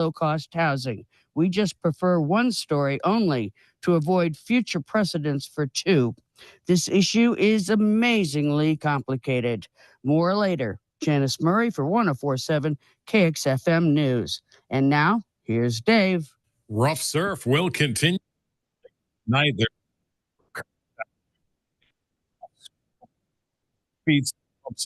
low-cost housing. We just prefer one story only to avoid future precedents for two. This issue is amazingly complicated. More later. Janice Murray for 104.7 KXFM News. And now, here's Dave. Rough surf will continue tonight. Feet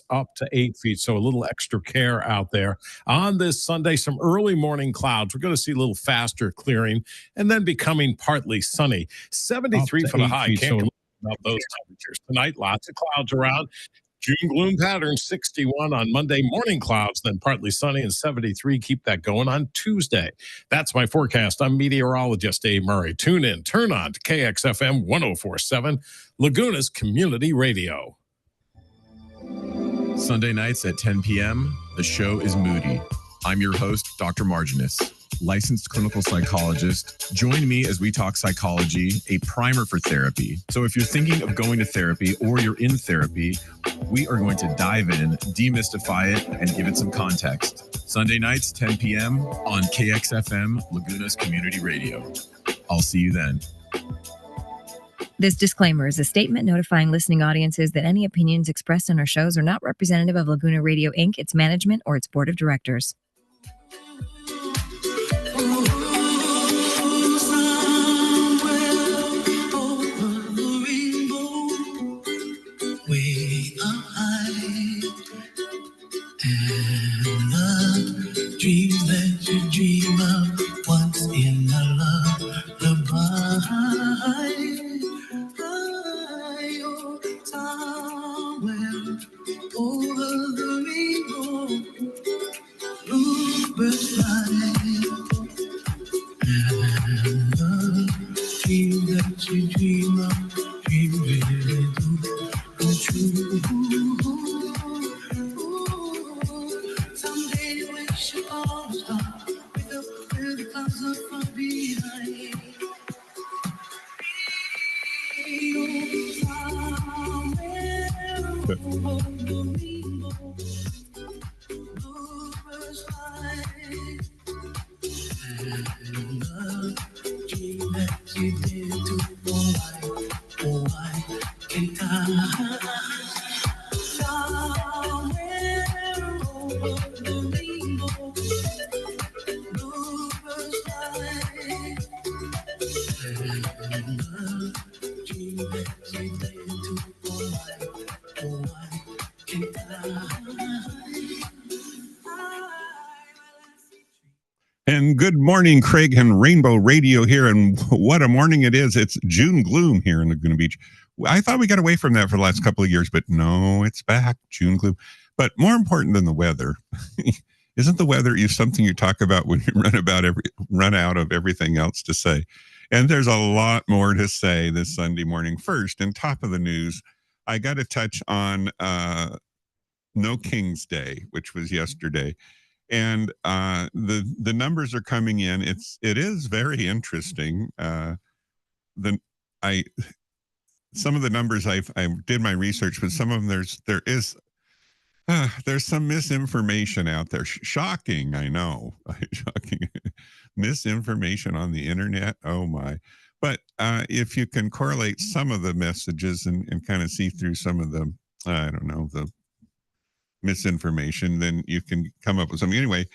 up to 8 feet, so a little extra care out there. On this Sunday, some early morning clouds. We're going to see a little faster clearing and then becoming partly sunny. 73 for the high. Can't complain about those temperatures. Tonight, lots of clouds around. June gloom pattern, 61 on Monday. Morning clouds, then partly sunny, and 73. Keep that going on Tuesday. That's my forecast. I'm meteorologist Dave Murray. Tune in, turn on to KXFM 104.7, Laguna's Community Radio. Sunday nights at 10 p.m., the show is Moody. I'm your host, Dr. Marginus, licensed clinical psychologist. Join me as we talk psychology, a primer for therapy. So if you're thinking of going to therapy or you're in therapy, we are going to dive in, demystify it, and give it some context. Sunday nights, 10 p.m. on KXFM, Laguna's Community Radio. I'll see you then. This disclaimer is a statement notifying listening audiences that any opinions expressed on our shows are not representative of Laguna Radio, Inc., its management, or its board of directors. Dreams that you dream of once in a lullaby. Somewhere over the rainbow, bluebirds fly, and the dream that you dream of, dream really do come true. Someday you wish you all stop with the clouds up from behind. And good morning, Craig and Rainbow Radio here, and what a morning it is. It's June gloom here in Laguna Beach. I thought we got away from that for the last couple of years, but no, it's back, June gloom. But more important than the weather, isn't the weather something you talk about when you run out of everything else to say? And there's a lot more to say this Sunday morning. First, and top of the news, I got to touch on No King's Day, which was yesterday. And the numbers are coming in. It is very interesting. Some of the numbers I did my research, but some of them there's some misinformation out there. Shocking, I know. Shocking misinformation on the internet. Oh my! But if you can correlate some of the messages and kind of see through some of the the misinformation, then you can come up with something. Anyway,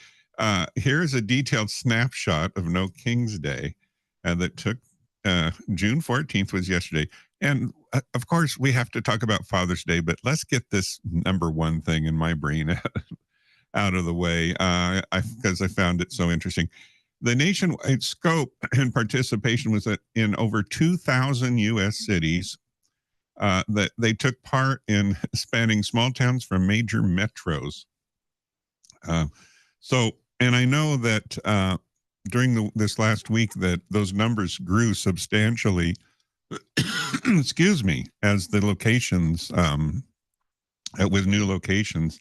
here's a detailed snapshot of No King's Day that took June 14th was yesterday. And of course, we have to talk about Father's Day, but let's get this number one thing in my brain out of the way because I found it so interesting. The nationwide scope and participation was in over 2,000 U.S. cities. That they took part in spanning small towns from major metros. And I know that during this last week that those numbers grew substantially, excuse me, as the locations, with new locations.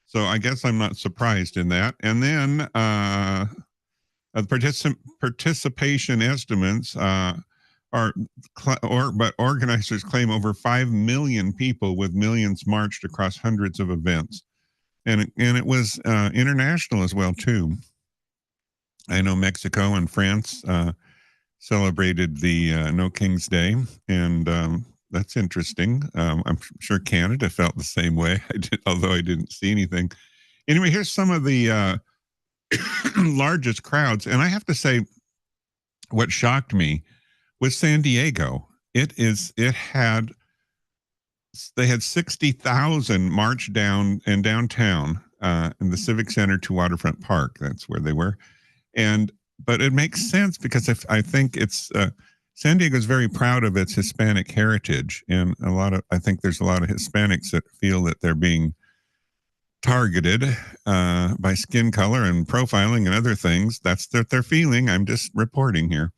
So I guess I'm not surprised in that. And then participation estimates but organizers claim over 5 million people with millions marched across hundreds of events. And it was international as well, too. I know Mexico and France celebrated the No King's Day, and that's interesting. I'm sure Canada felt the same way. Although I didn't see anything. Anyway, here's some of the largest crowds, and I have to say, what shocked me was San Diego. They had 60,000 march down in downtown in the Civic Center to Waterfront Park. That's where they were. But it makes sense because I think it's San Diego is very proud of its Hispanic heritage, and I think there's a lot of Hispanics that feel that they're being targeted by skin color and profiling and other things. That's what they're feeling. I'm just reporting here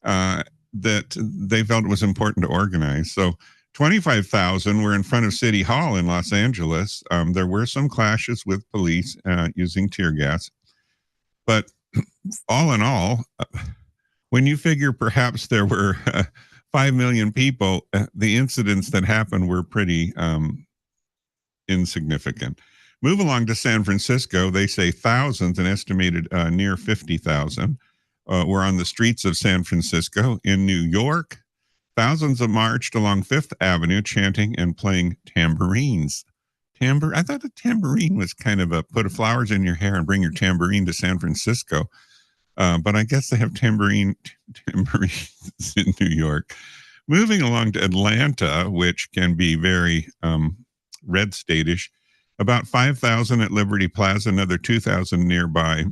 that they felt it was important to organize. So 25,000 were in front of City Hall in Los Angeles. There were some clashes with police using tear gas. But all in all, when you figure perhaps there were 5 million people, the incidents that happened were pretty insignificant. Move along to San Francisco. They say thousands, an estimated near 50,000, were on the streets of San Francisco. In New York, thousands have marched along Fifth Avenue chanting and playing tambourines. I thought a tambourine was kind of put flowers in your hair and bring your tambourine to San Francisco. But I guess they have tambourines in New York. Moving along to Atlanta, which can be very red state-ish, about 5,000 at Liberty Plaza, another 2,000 nearby.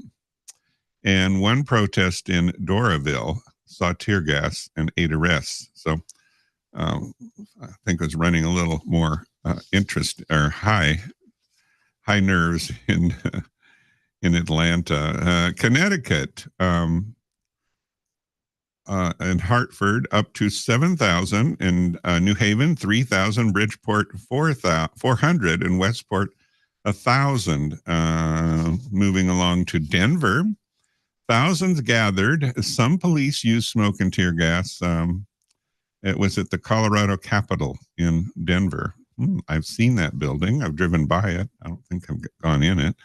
And one protest in Doraville saw tear gas and 8 arrests. So I think it was running a little more interest or high nerves in Atlanta. Connecticut and Hartford up to 7,000, in New Haven 3,000, Bridgeport 400, and Westport 1,000. Moving along to Denver, thousands gathered. Some police used smoke and tear gas. It was at the Colorado Capitol in Denver. I've seen that building. I've driven by it. I don't think I've gone in it.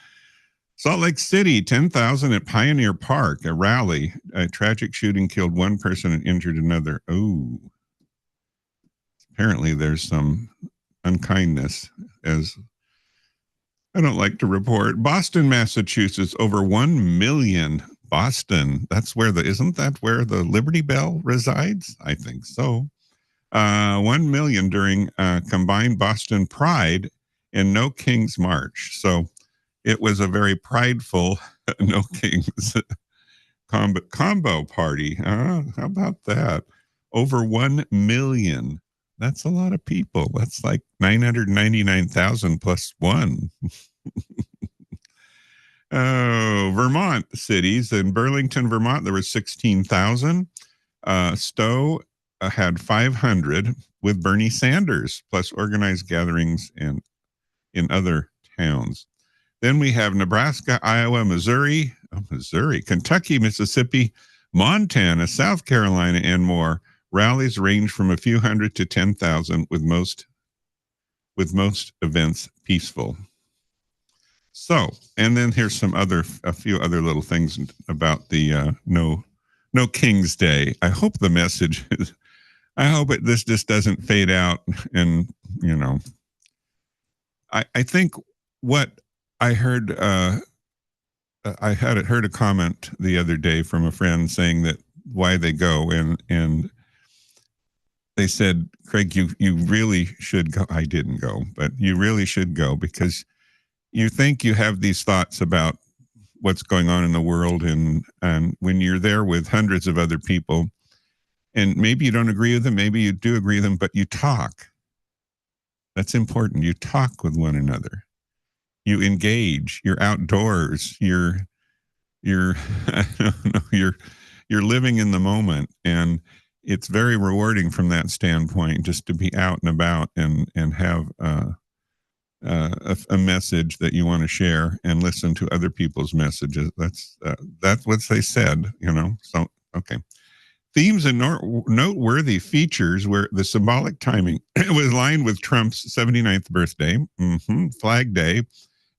Salt Lake City, 10,000 at Pioneer Park, a rally. A tragic shooting killed one person and injured another. Oh, apparently there's some unkindness, as I don't like to report. Boston, Massachusetts, over 1 million. Boston, isn't that where the Liberty Bell resides? I think so. 1 million during combined Boston Pride and No King's March. So it was a very prideful No Kings combo party. How about that? Over 1 million. That's a lot of people. That's like 999,000 plus one. Oh, Vermont cities. In Burlington, Vermont, there were 16,000. Stowe had 500 with Bernie Sanders, plus organized gatherings in other towns. Then we have Nebraska, Iowa, Missouri, Kentucky, Mississippi, Montana, South Carolina, and more. Rallies range from a few hundred to 10,000, with most events peaceful. So, and then here's a few other little things about the No King's Day. I hope the message is, this just doesn't fade out. And, I think what I heard, I heard a comment the other day from a friend saying that why they go, and they said, Craig, you really should go. I didn't go, but you really should go, because you think you have these thoughts about what's going on in the world, and when you're there with hundreds of other people, and maybe you don't agree with them, maybe you do agree with them, but you talk. That's important. You talk with one another. You engage. You're outdoors. You're I don't know, you're living in the moment, and it's very rewarding from that standpoint, just to be out and about and have a message that you want to share and listen to other people's messages. That's what they said, So, okay. Themes and noteworthy features were the symbolic timing. It was aligned with Trump's 79th birthday, Flag Day,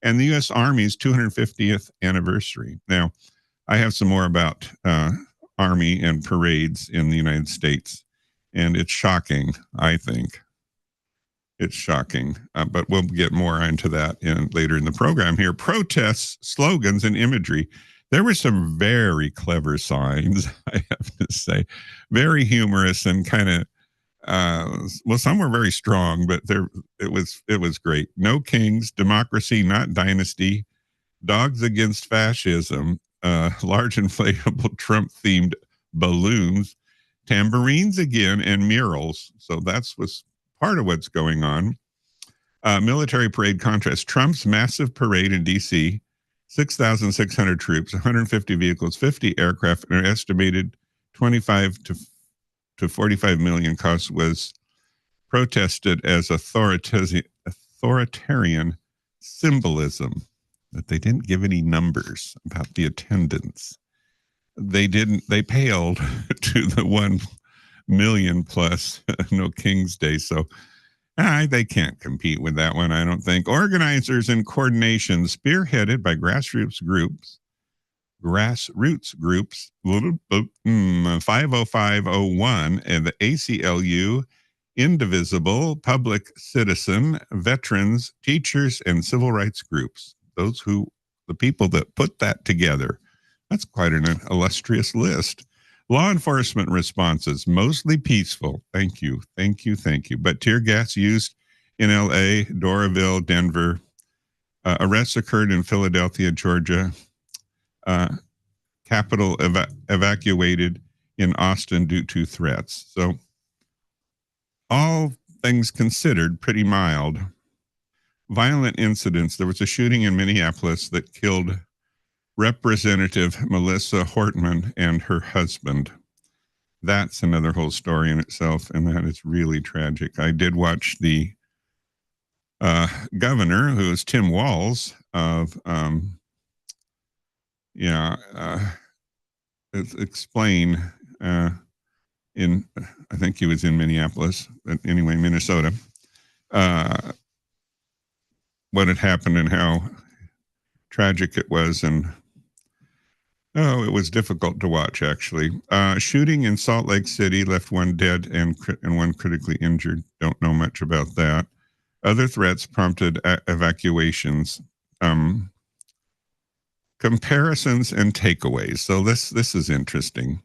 and the U.S. Army's 250th anniversary. Now, I have some more about Army and parades in the United States, and it's shocking, I think. It's shocking, but we'll get more into that later in the program here. Protests, slogans, and imagery. There were some very clever signs, I have to say, very humorous and kind of, well, some were very strong, but it was great. No kings, democracy, not dynasty, dogs against fascism, large inflatable Trump-themed balloons, tambourines again, and murals. So was part of what's going on. Military parade contrast. Trump's massive parade in D.C., 6,600 troops, 150 vehicles, 50 aircraft, and an estimated 25 to 45 million cost was protested as authoritarian symbolism. But they didn't give any numbers about the attendance. They paled to the 1 million plus No King's Day. So they can't compete with that one, I don't think. Organizers and coordination spearheaded by grassroots groups, 50501 and the ACLU, Indivisible, Public Citizen, Veterans, Teachers, and Civil Rights Groups. The people that put that together. That's quite an illustrious list. Law enforcement responses, mostly peaceful. Thank you. But tear gas used in LA, Doraville, Denver. Arrests occurred in Philadelphia, Georgia. Capitol evacuated in Austin due to threats. So all things considered, pretty mild. Violent incidents. There was a shooting in Minneapolis that killed Representative Melissa Hortman and her husband. That's another whole story in itself, and that is really tragic. I did watch the governor, who is Tim Walz, of explain in, I think he was in Minneapolis, but anyway, Minnesota, what had happened and how tragic it was, and it was difficult to watch, actually. Shooting in Salt Lake City left one dead and one critically injured. Don't know much about that. Other threats prompted evacuations. Comparisons and takeaways. So this is interesting.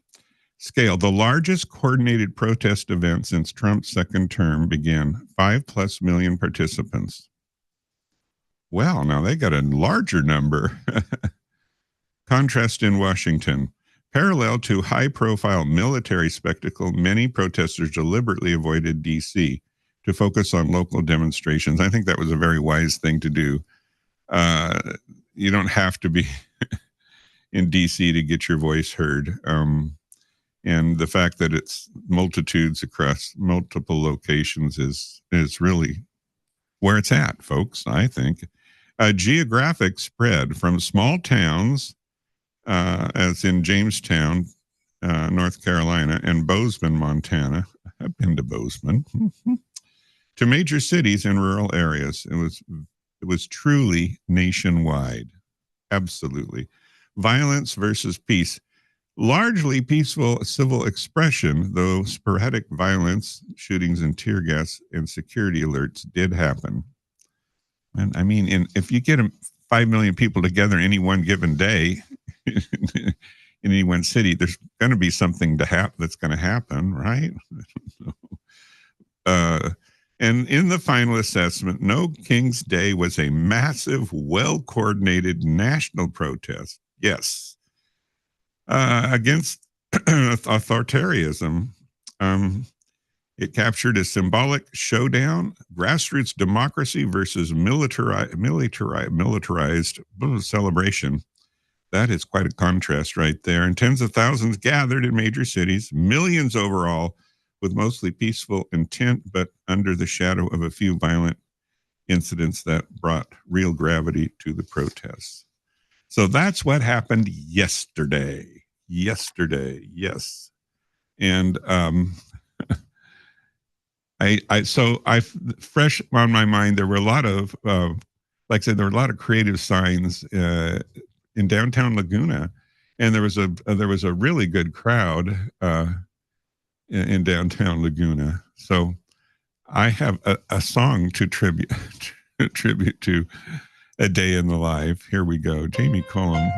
Scale. The largest coordinated protest event since Trump's second term began. 5+ million participants. Well, now they got a larger number. Contrast in Washington. Parallel to high-profile military spectacle, many protesters deliberately avoided D.C. to focus on local demonstrations. I think that was a very wise thing to do. You don't have to be in D.C. to get your voice heard. And the fact that it's multitudes across multiple locations is really where it's at, folks, I think. A geographic spread from small towns, as in Jamestown, North Carolina, and Bozeman, Montana. I've been to Bozeman. To major cities and rural areas. It was truly nationwide. Absolutely. Violence versus peace. Largely peaceful civil expression, though sporadic violence, shootings and tear gas and security alerts did happen. And I mean, if you get 5 million people together any one given day in any one city, there's going to be something that's going to happen, right? And in the final assessment, No King's Day was a massive, well-coordinated national protest. Yes. Against authoritarianism. It captured a symbolic showdown, grassroots democracy versus militarized celebration. That is quite a contrast right there. And tens of thousands gathered in major cities, millions overall, with mostly peaceful intent, but under the shadow of a few violent incidents that brought real gravity to the protests. So that's what happened yesterday. Yes. And I fresh on my mind, there were a lot of, like I said, there were a lot of creative signs in downtown Laguna. and there was a really good crowd in downtown Laguna. So I have a song to tribute to A Day in the Life. Here we go. Jamie Cullum.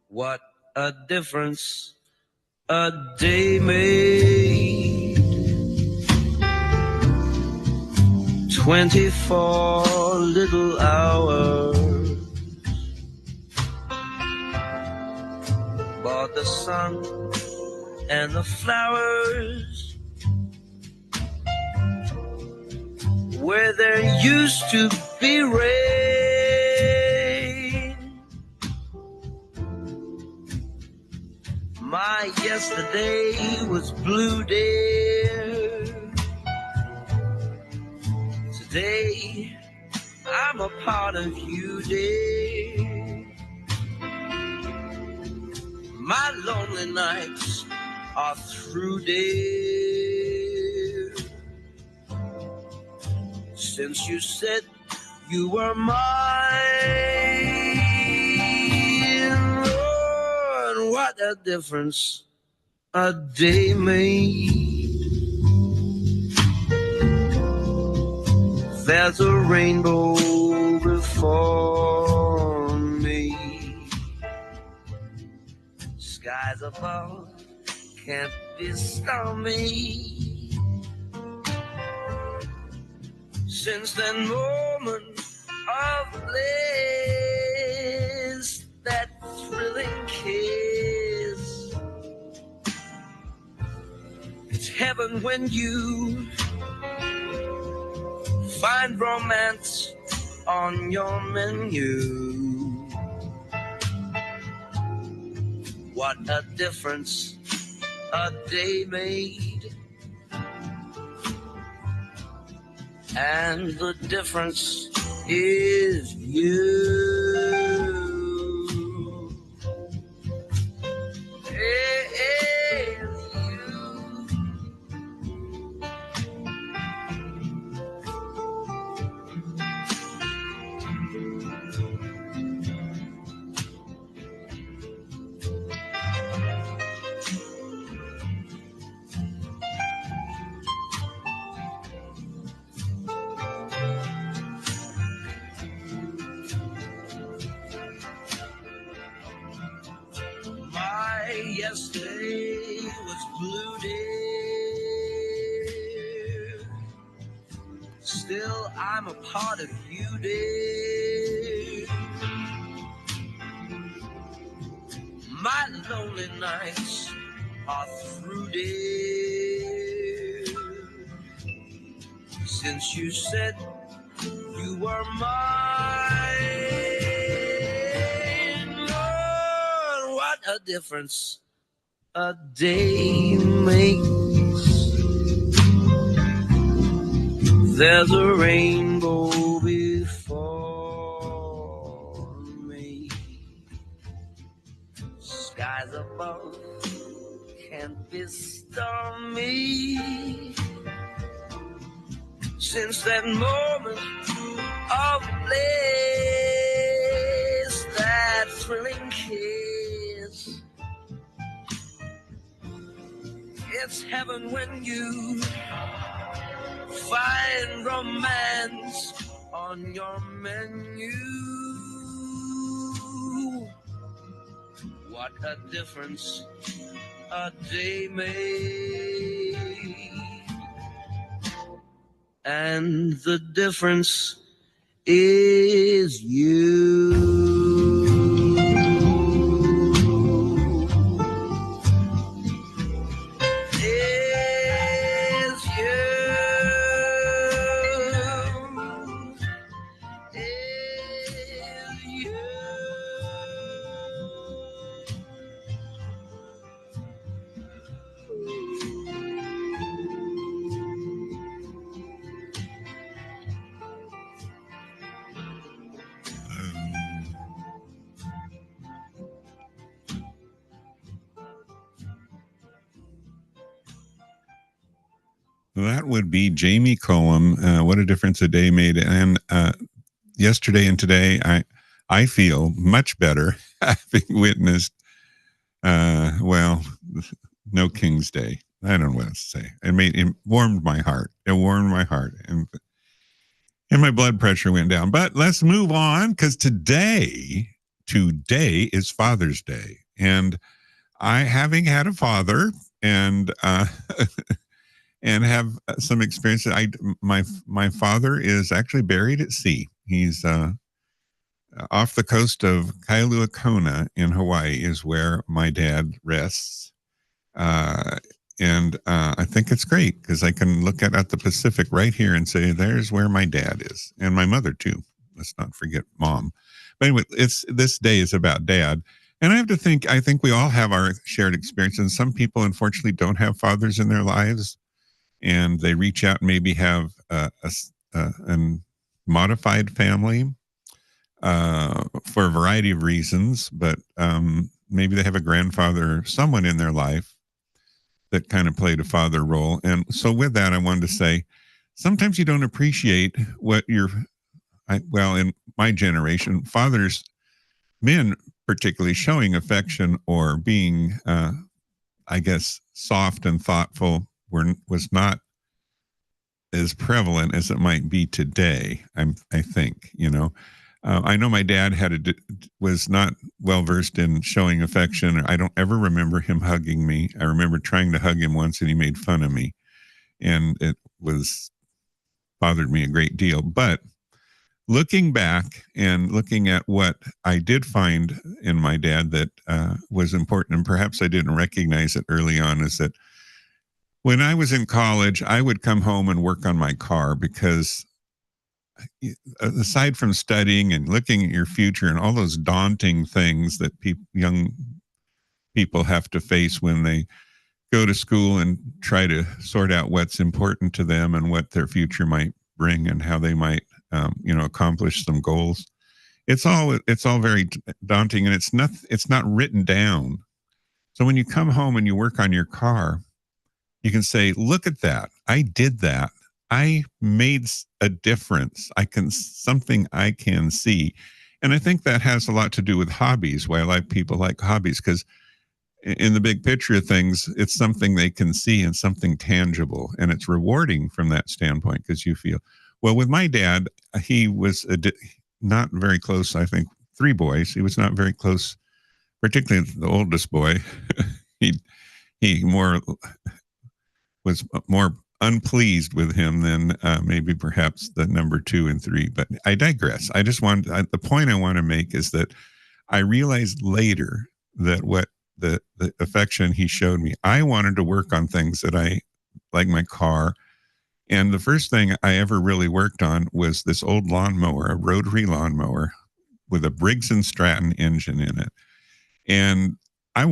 What a difference a day made. 24 little hours, but the sun and the flowers where there used to be rain. My yesterday was blue, dear. Today I'm a part of you, dear. My lonely nights are through, dear. Since you said you were mine, oh, and what a difference a day made. There's a rainbow before me. Skies above can't be stormy. Since that moment of bliss, that thrilling kiss, it's heaven when you find romance on your menu. What a difference a day made. And the difference is you. Is you. My yesterday was blue, dear. Still, I'm a part of you, dear. My lonely nights are through, dear. Since you said you were mine, Lord, what a difference a day makes. There's a rainbow before me. Skies above can't be stormy. Since that moment of bliss, that thrilling kiss, it's heaven when you find romance on your menu. What a difference a day made. And the difference is you. Is you. Is you. That would be Jamie Cullum. What a difference a day made. And yesterday and today, I feel much better having witnessed, well, No King's Day. I don't know what to say. It warmed my heart. It warmed my heart. And my blood pressure went down. But let's move on, because today is Father's Day. And I, having had a father and and have some experience, my father is actually buried at sea. He's off the coast of Kailua Kona in Hawaii is where my dad rests. And I think it's great because I can look at the Pacific right here and say, there's where my dad is, and my mother too. Let's not forget mom. But anyway, this day is about dad. And I think we all have our shared experience. And some people, unfortunately, don't have fathers in their lives, and they reach out and maybe have a modified family for a variety of reasons. But maybe they have a grandfather or someone in their life that kind of played a father role. And so with that, I wanted to say, sometimes you don't appreciate what in my generation, fathers, men particularly, showing affection or being, I guess, soft and thoughtful was not as prevalent as it might be today. I think, I know my dad was not well versed in showing affection. I don't ever remember him hugging me. I remember trying to hug him once, and he made fun of me, and it bothered me a great deal. But looking back and looking at what I did find in my dad that was important, and perhaps I didn't recognize it early on, is that when I was in college, I would come home and work on my car, because aside from studying and looking at your future and all those daunting things that young people have to face when they go to school and try to sort out what's important to them and what their future might bring and how they might accomplish some goals, it's all very daunting, and it's not written down. So when you come home and you work on your car, you can say, look at that, I did that, I made a difference, something I can see. And I think that has a lot to do with hobbies, why a lot of people like hobbies, because in the big picture of things, it's something they can see and something tangible, and it's rewarding from that standpoint, because you feel, well, with my dad, he was not very close. I think 3 boys. He was not very close, particularly the oldest boy. he was more unpleased with him than maybe perhaps the number 2 and 3. But I digress. The point I want to make is that I realized later that what the affection he showed me, I wanted to work on things that I like, my car. And the first thing I ever really worked on was this old lawnmower, a rotary lawnmower with a Briggs & Stratton engine in it. And I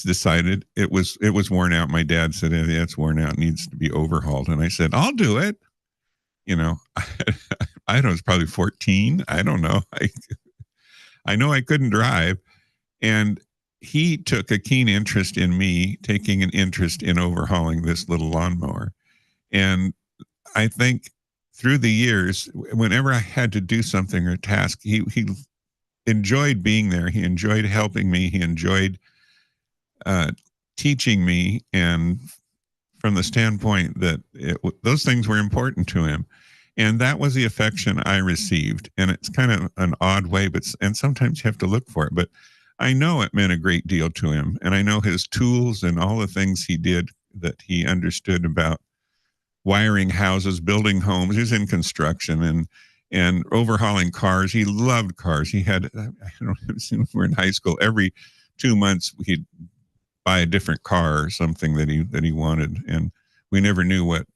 decided it was worn out. My dad said, yeah, it's worn out, needs to be overhauled. And I said, I'll do it. I was probably 14. I don't know. I know I couldn't drive. And he took a keen interest in me taking an interest in overhauling this little lawnmower. And I think through the years, whenever I had to do something or a task, he enjoyed being there. He enjoyed helping me. He enjoyed teaching me, and from the standpoint that those things were important to him. And that was the affection I received. And it's kind of an odd way, and sometimes you have to look for it. But I know it meant a great deal to him. And I know his tools and all the things he did that he understood about wiring houses, building homes. He was in construction and overhauling cars. He loved cars. He had, I don't know, since we were in high school, every 2 months he'd buy a different car or something that he wanted. And we never knew what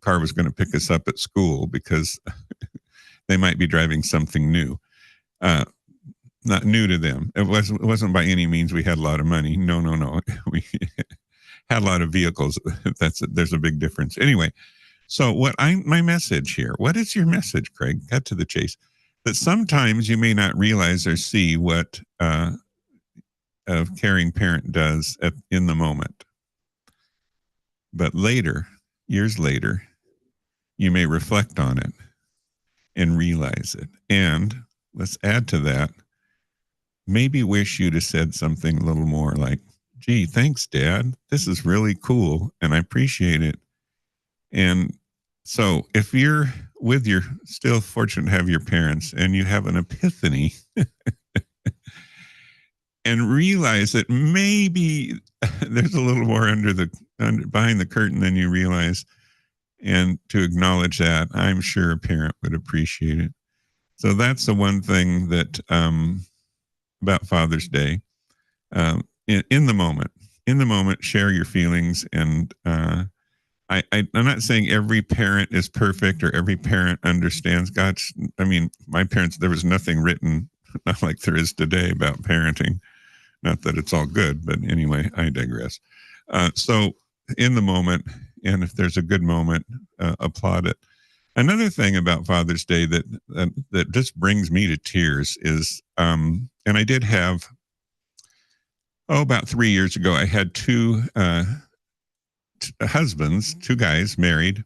car was going to pick us up at school, because they might be driving something new. Not new to them. It wasn't by any means we had a lot of money. No. We had a lot of vehicles. There's a big difference. Anyway, so my message here, what is your message, Craig? Cut to the chase. That sometimes you may not realize or see what a caring parent does in the moment. But later, years later, you may reflect on it and realize it. And let's add to that, maybe wish you'd have said something a little more like, gee, thanks, Dad. This is really cool and I appreciate it. And so if you're with your still fortunate to have your parents and you have an epiphany and realize that maybe there's a little more behind the curtain than you realize, and to acknowledge that, I'm sure a parent would appreciate it. So that's the one thing that about Father's Day. In the moment, share your feelings. And I'm not saying every parent is perfect or every parent understands. I mean, my parents, there was nothing written, not like there is today, about parenting. Not that it's all good, but anyway, I digress. So in the moment, and if there's a good moment, applaud it. Another thing about Father's Day that just brings me to tears is, and I did have, about 3 years ago, I had two husbands, two guys married,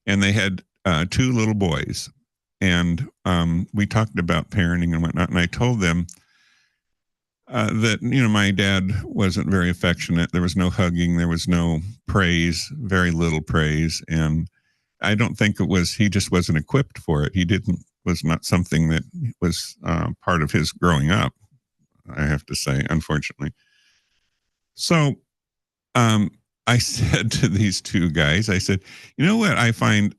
and they had two little boys. And we talked about parenting and whatnot, and I told them that, my dad wasn't very affectionate. There was no hugging. There was no praise, very little praise. And I don't think he just wasn't equipped for it. Was not something that was part of his growing up, I have to say, unfortunately. So I said to these two guys, I said, you know what I find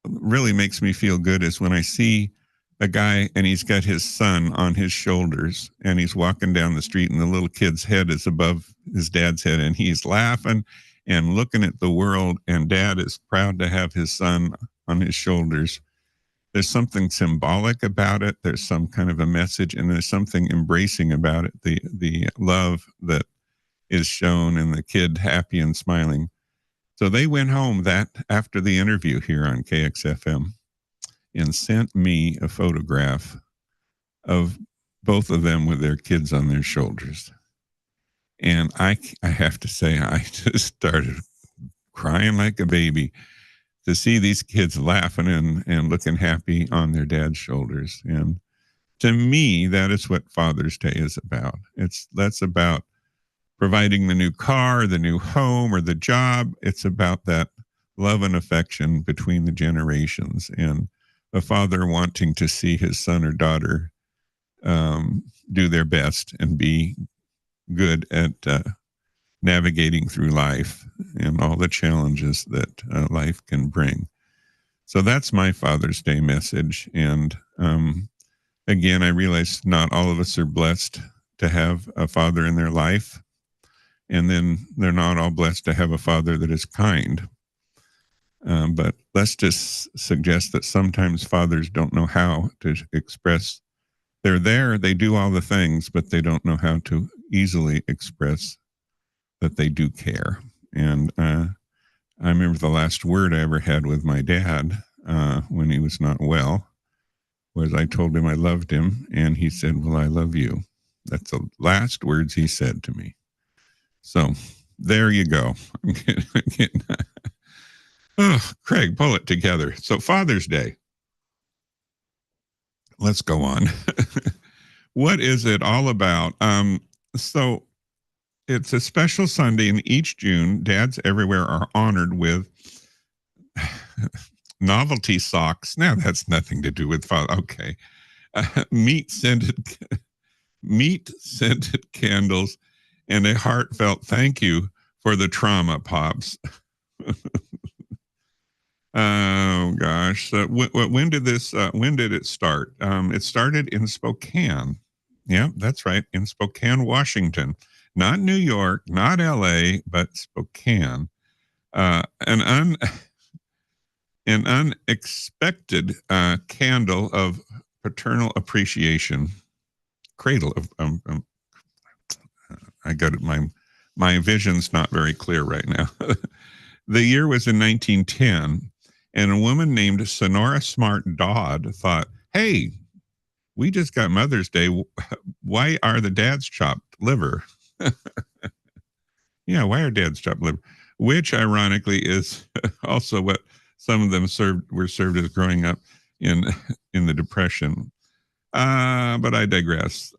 really makes me feel good is when I see a guy and he's got his son on his shoulders and he's walking down the street and the little kid's head is above his dad's head and he's laughing and looking at the world, and dad is proud to have his son on his shoulders. There's something symbolic about it. There's some kind of a message, and there's something embracing about it. The love that is shown and the kid happy and smiling. So they went home after the interview here on KXFM and sent me a photograph of both of them with their kids on their shoulders. And I have to say, I just started crying like a baby to see these kids laughing and looking happy on their dad's shoulders. And to me, that is what Father's Day is about. That's about providing the new car, the new home, or the job. It's about that love and affection between the generations, and a father wanting to see his son or daughter do their best and be good at navigating through life and all the challenges that life can bring. So that's my Father's Day message. And again, I realize not all of us are blessed to have a father in their life. And then they're not all blessed to have a father that is kind. But let's just suggest that sometimes fathers don't know how to express. They're there, they do all the things, but they don't know how to easily express that they do care. And I remember the last word I ever had with my dad when he was not well was I told him I loved him, and he said, well, I love you. That's the last words he said to me. So there you go. Craig, pull it together. So Father's Day. Let's go on. What is it all about? So it's a special Sunday in each June. Dads everywhere are honored with novelty socks. Now that's nothing to do with father. Okay. Meat scented candles and a heartfelt thank you for the trauma, Pops. Oh gosh! When did it start? It started in Spokane. Yeah, that's right, in Spokane, Washington, not New York, not L.A., but Spokane. An unexpected candle of paternal appreciation, cradle of. I got it. My vision's not very clear right now. The year was in 1910. And a woman named Sonora Smart Dodd thought, hey, we just got Mother's Day. Why are the dads chopped liver? Yeah, why are dads chopped liver? which ironically is also what some of them were served as growing up in the Depression. But I digress.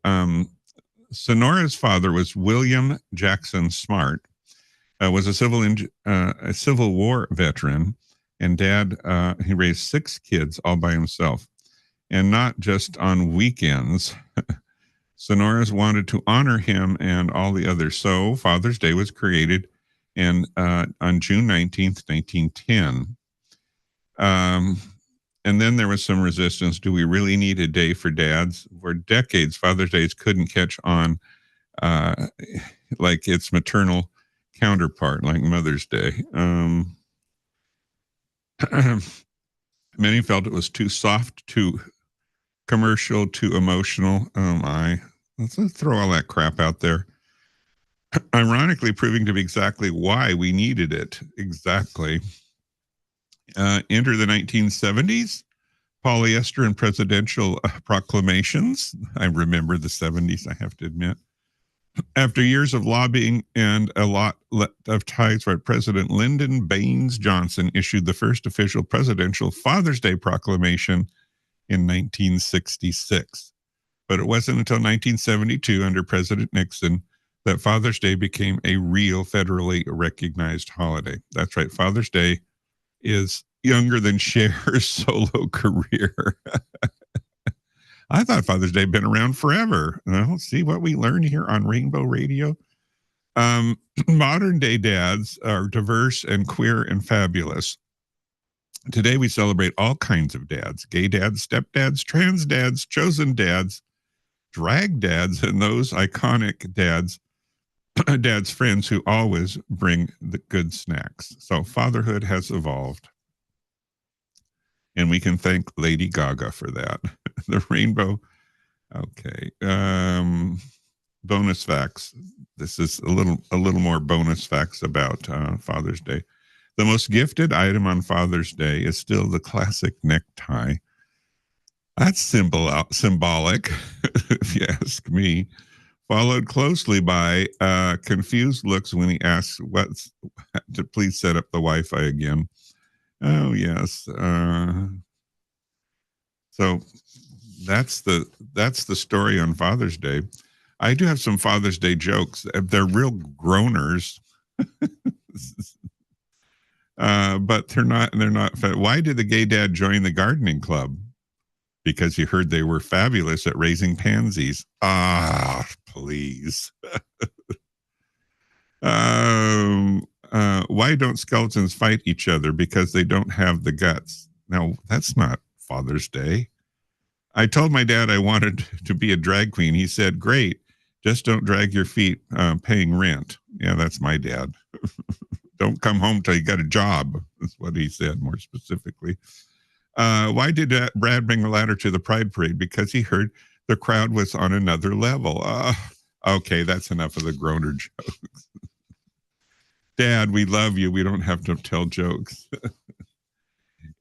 Sonora's father was William Jackson Smart, was a Civil War veteran, and Dad, he raised 6 kids all by himself, and not just on weekends. Sonoras wanted to honor him and all the others, so Father's Day was created on June 19th, 1910. And then there was some resistance. Do we really need a day for dads? For decades, Father's Days couldn't catch on like its maternal counterpart, like Mother's Day. Many felt it was too soft, too commercial, too emotional. Let's throw all that crap out there. Ironically, proving to be exactly why we needed it. Exactly. Enter the 1970s, polyester and presidential proclamations. I remember the 70s, I have to admit. After years of lobbying and a lot of ties, right, President Lyndon Baines Johnson issued the first official presidential Father's Day proclamation in 1966. But it wasn't until 1972, under President Nixon, that Father's Day became a real federally recognized holiday. That's right, Father's Day is younger than Cher's solo career. I thought Father's Day had been around forever. Well, see what we learned here on Rainbow Radio. Modern day dads are diverse and queer and fabulous. Today we celebrate all kinds of dads: gay dads, stepdads, trans dads, chosen dads, drag dads, and those iconic dads, dad's friends who always bring the good snacks. So fatherhood has evolved. And we can thank Lady Gaga for that. The rainbow. Okay. Bonus facts. This is a little more bonus facts about Father's Day. The most gifted item on Father's Day is still the classic necktie. That's symbolic, if you ask me. Followed closely by confused looks when he asks to please set up the Wi-Fi again. Oh yes. So that's the story on Father's Day. I do have some Father's Day jokes. They're real groaners, but they're not. Why did the gay dad join the gardening club? Because he heard they were fabulous at raising pansies. Ah, please. Why don't skeletons fight each other? Because they don't have the guts. Now, that's not Father's Day. I told my dad I wanted to be a drag queen. He said, great, just don't drag your feet paying rent. Yeah, that's my dad. Don't come home till you got a job. That's what he said more specifically. Why did Brad bring a ladder to the Pride Parade? Because he heard the crowd was on another level. Okay, that's enough of the groaner jokes. Dad, we love you. We don't have to tell jokes.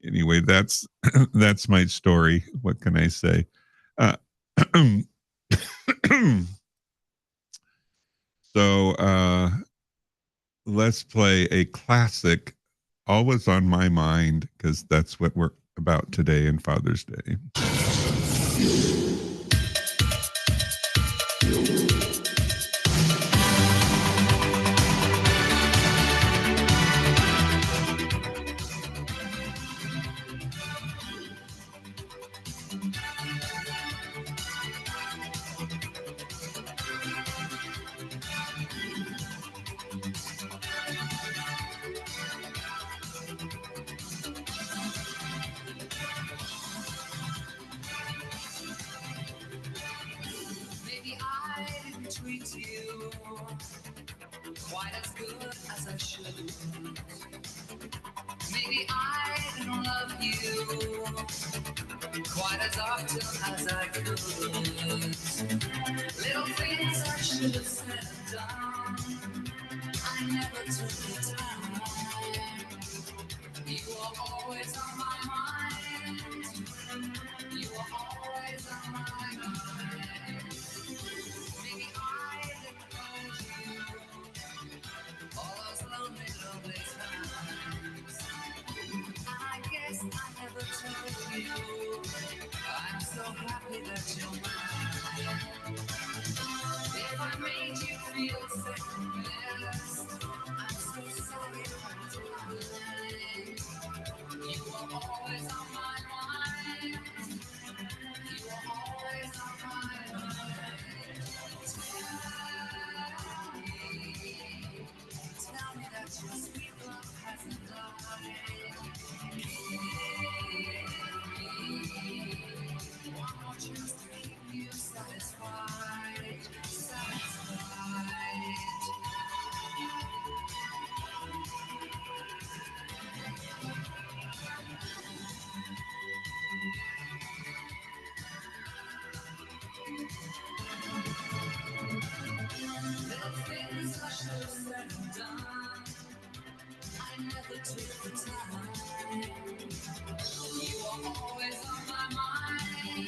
Anyway, that's my story. What can I say? So let's play a classic, Always on My Mind, because that's what we're about today in Father's Day. Quite as good as I should. Maybe I didn't love you quite as often as I could. Little things I should have said and done, I never took the time. You were always on my mind. You were always on my mind. Maybe I didn't know you. All those lonely, lonely took the time. You are always on my mind.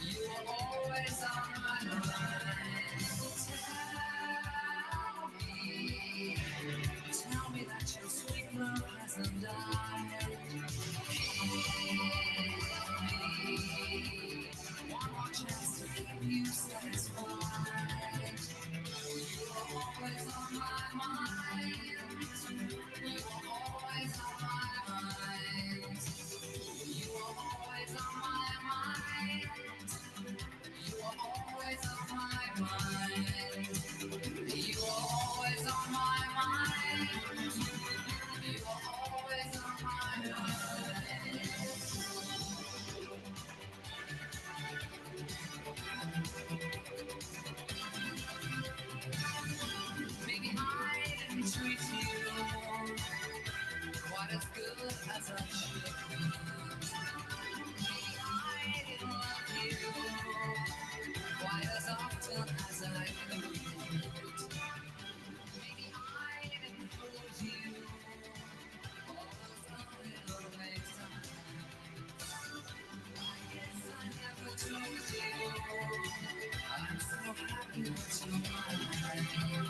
You are always on my mind. Tell me that your sweet love hasn't died. Kiss me. One more chance to keep you satisfied. You are always on my mind. You are always on my mind. You are always on my mind. You are always on my mind. You are always on my mind. You are always on my mind. Maybe I didn't treat you quite as good as I should. Maybe I didn't love you quite as often as I could. Maybe I didn't hold you all those little ways. I guess I never told you I'm so happy that you're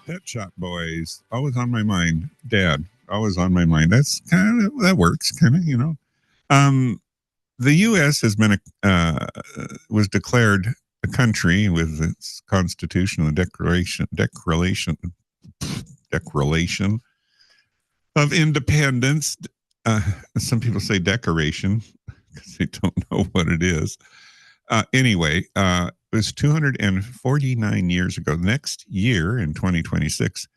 Pet Shop Boys, always on my mind. Dad, always on my mind. That's kind of, that works, kind of, you know. The U.S. has been was declared a country with its constitutional declaration of independence. Some people say decoration because they don't know what it is. Anyway, it was 249 years ago. Next year, in 2026,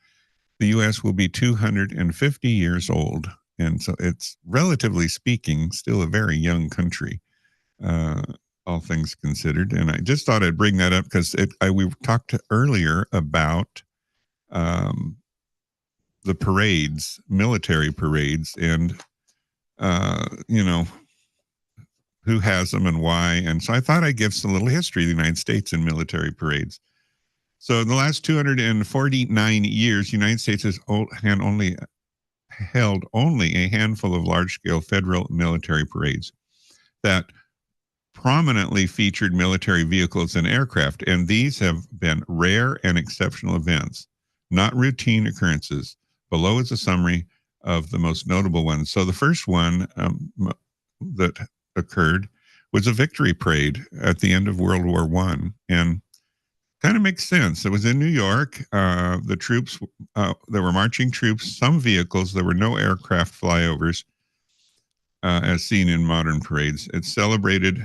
the U.S. will be 250 years old. And so it's, relatively speaking, still a very young country, all things considered. And I just thought I'd bring that up because we talked earlier about the parades, military parades, and, you know, who has them and why. And so I thought I'd give some little history of the United States and military parades. So in the last 249 years, the United States has held only a handful of large-scale federal military parades that prominently featured military vehicles and aircraft. And these have been rare and exceptional events, not routine occurrences. Below is a summary of the most notable ones. So the first one that occurred was a victory parade at the end of World War I, and kind of makes sense. It was in New York. The troops, there were marching troops, some vehicles. There were no aircraft flyovers, as seen in modern parades. It celebrated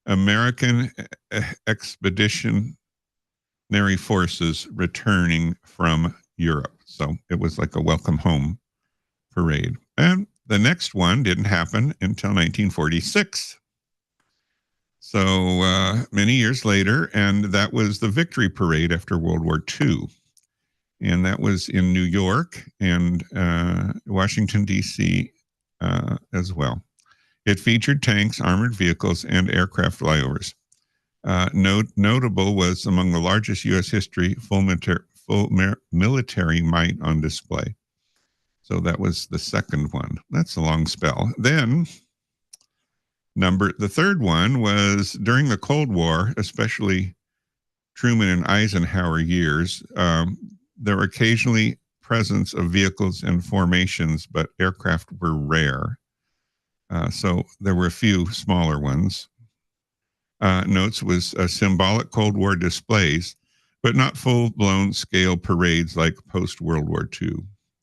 American expeditionary forces returning from Europe. So it was like a welcome home parade. And the next one didn't happen until 1946. So many years later, and that was the Victory Parade after World War II. And that was in New York and Washington, D.C. As well. It featured tanks, armored vehicles, and aircraft flyovers. Notable was among the largest U.S. history, full military might on display. So that was the second one. That's a long spell. Then the third one was during the Cold War, especially Truman and Eisenhower years. There were occasionally presence of vehicles and formations, but aircraft were rare. So there were a few smaller ones. Notes was symbolic Cold War displays, but not full-blown scale parades like post-World War II.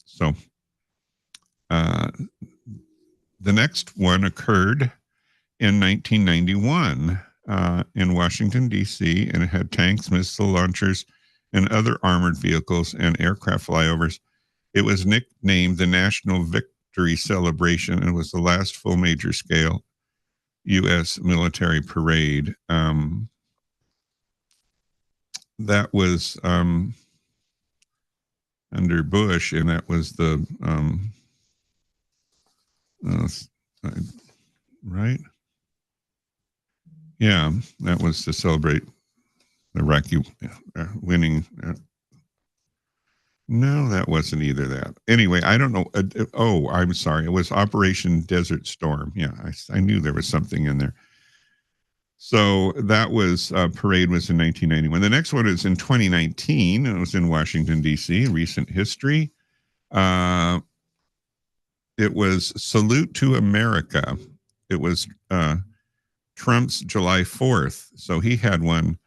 So the next one occurred in 1991 in Washington, D.C., and it had tanks, missile launchers, and other armored vehicles and aircraft flyovers. It was nicknamed the National Victory Celebration and was the last full major scale U.S. military parade. That was under Bush, and that was the right. Yeah, that was to celebrate the Iraqi winning. No, that wasn't either that. Anyway, I don't know. Oh, I'm sorry. It was Operation Desert Storm. Yeah, I knew there was something in there. So that was parade was in 1991. The next one is in 2019. It was in Washington, D.C., recent history. It was Salute to America. It was Trump's July 4th. So he had one.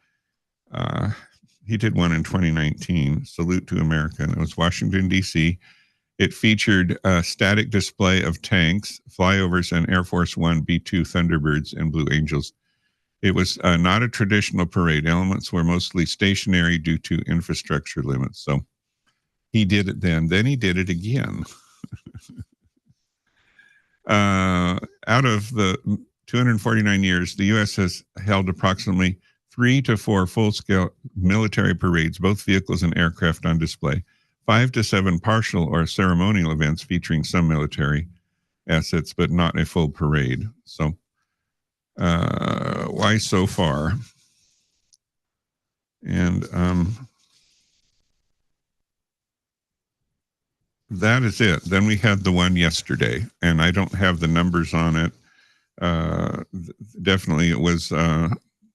He did one in 2019, Salute to America. And it was Washington, D.C. It featured a static display of tanks, flyovers, and Air Force One B-2 Thunderbirds and Blue Angels. It was not a traditional parade. Elements were mostly stationary due to infrastructure limits. So he did it then. Then he did it again. Out of the 249 years, the U.S. has held approximately 3 to 4 full-scale military parades, both vehicles and aircraft on display, 5 to 7 partial or ceremonial events featuring some military assets, but not a full parade. So why so far? And that is it. Then we had the one yesterday, and I don't have the numbers on it. Definitely it was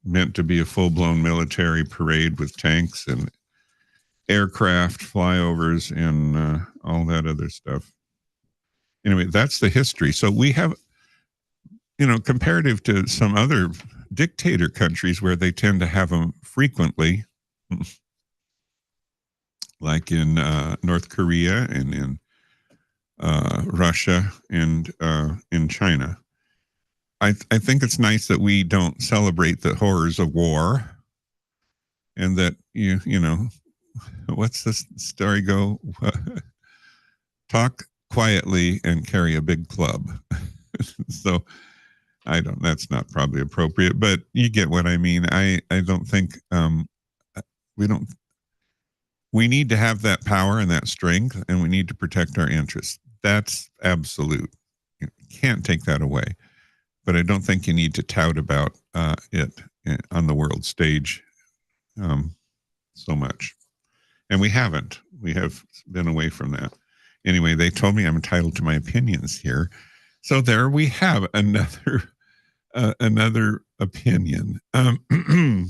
meant to be a full-blown military parade with tanks and aircraft flyovers and all that other stuff. Anyway, that's the history. So we have, comparative to some other dictator countries where they tend to have them frequently, like in North Korea and in Russia and in China. I think it's nice that we don't celebrate the horrors of war, and that you know, what's this story go? Talk quietly and carry a big club. So that's not probably appropriate, but you get what I mean. I don't think we need to have that power and that strength, and we need to protect our interests. That's absolute. You can't take that away. But I don't think you need to tout about it on the world stage so much. And we haven't. We have been away from that. Anyway, they told me I'm entitled to my opinions here. So there we have another opinion on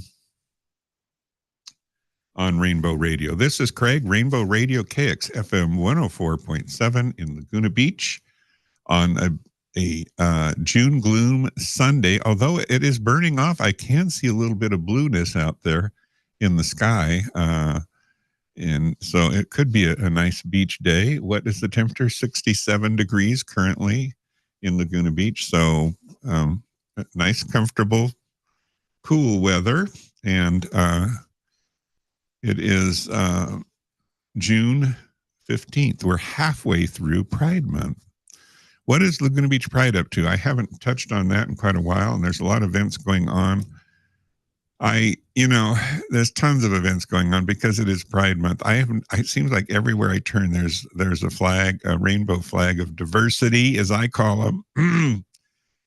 Rainbow Radio. This is Craig, Rainbow Radio KXFM 104.7 in Laguna Beach on a June gloom Sunday. Although it is burning off, I can see a little bit of blueness out there in the sky. And so it could be a nice beach day. What is the temperature? 67 degrees currently in Laguna Beach. So nice, comfortable, cool weather. And it is June 15th. We're halfway through Pride Month. What is Laguna Beach Pride up to? I haven't touched on that in quite a while, and there's a lot of events going on. There's tons of events going on because it is Pride Month. It seems like everywhere I turn, there's a flag, a rainbow flag of diversity, as I call them.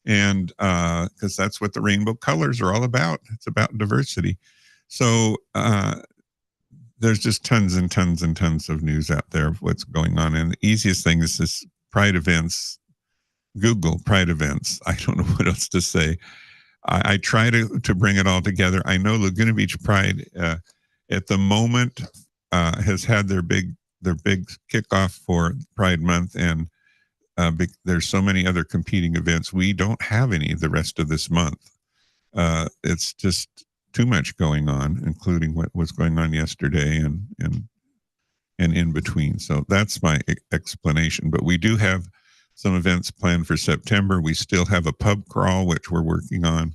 And because that's what the rainbow colors are all about. It's about diversity. So there's just tons and tons and tons of news out there of what's going on. And the easiest thing is this Pride events. Google Pride events. I don't know what else to say. I try to bring it all together. I know Laguna Beach Pride at the moment has had their big kickoff for Pride Month, and there's so many other competing events. We don't have any the rest of this month. It's just too much going on, including what was going on yesterday and in between. So that's my explanation. But we do have some events planned for September. We still have a pub crawl, which we're working on,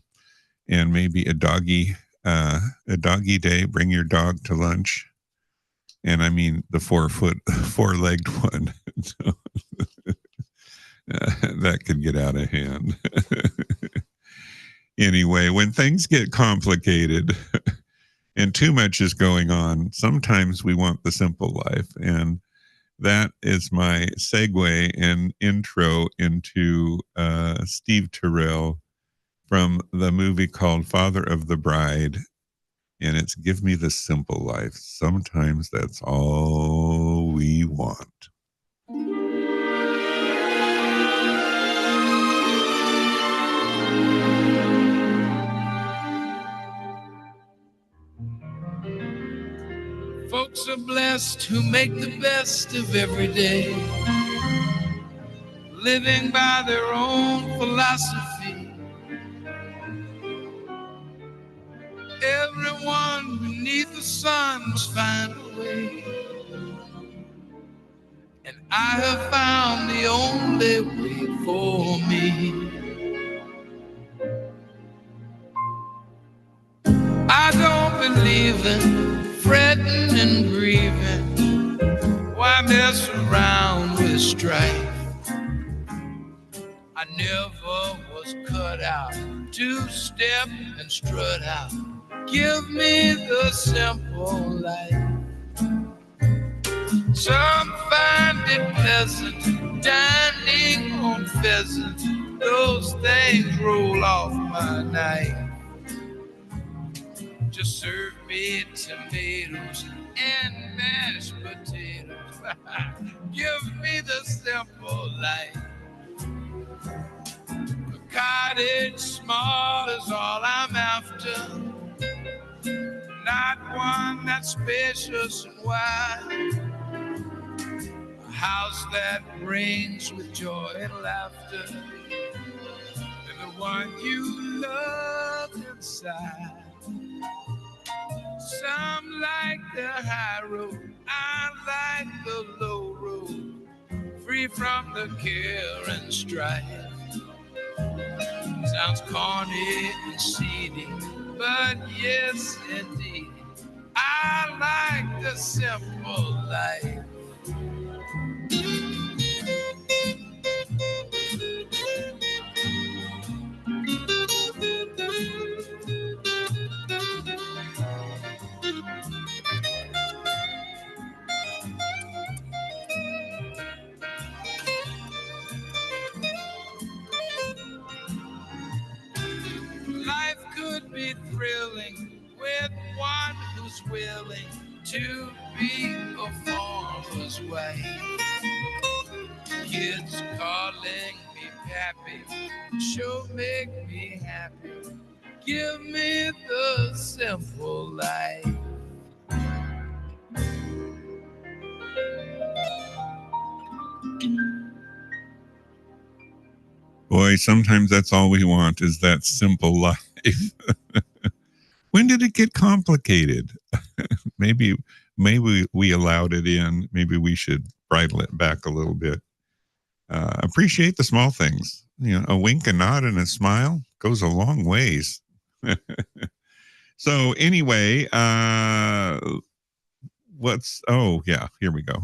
and maybe a doggy day. Bring your dog to lunch, and I mean the 4-legged one. So, that could get out of hand. Anyway, when things get complicated and too much is going on, sometimes we want the simple life, and that is my segue and intro into Steve Terrell from the movie called Father of the Bride. And it's Give Me the Simple Life. Sometimes that's all we want. Folks are blessed who make the best of every day, living by their own philosophy. Everyone beneath the sun must find a way, and I have found the only way for me. I don't believe in fretting and grieving. Why mess around with strife? I never was cut out to step and strut out. Give me the simple life. Some find it pleasant dining on pheasants. Those things roll off my knife. Just serve me tomatoes and mashed potatoes. Give me the simple life. A cottage small is all I'm after. Not one that's spacious and wide. A house that rings with joy and laughter. And the one you love inside. Some like the high road, I like the low road, free from the care and strife. Sounds corny and seedy, but yes indeed, I like the simple life. Life could be thrilling with one who's willing to be a farmer's wife. Kids calling me pappy, sure make me happy. Give me the simple life. Boy, sometimes that's all we want is that simple life. When did it get complicated? maybe we allowed it in. Maybe we should bridle it back a little bit. Appreciate the small things. You know, a wink, a nod, and a smile goes a long ways. So anyway, here we go.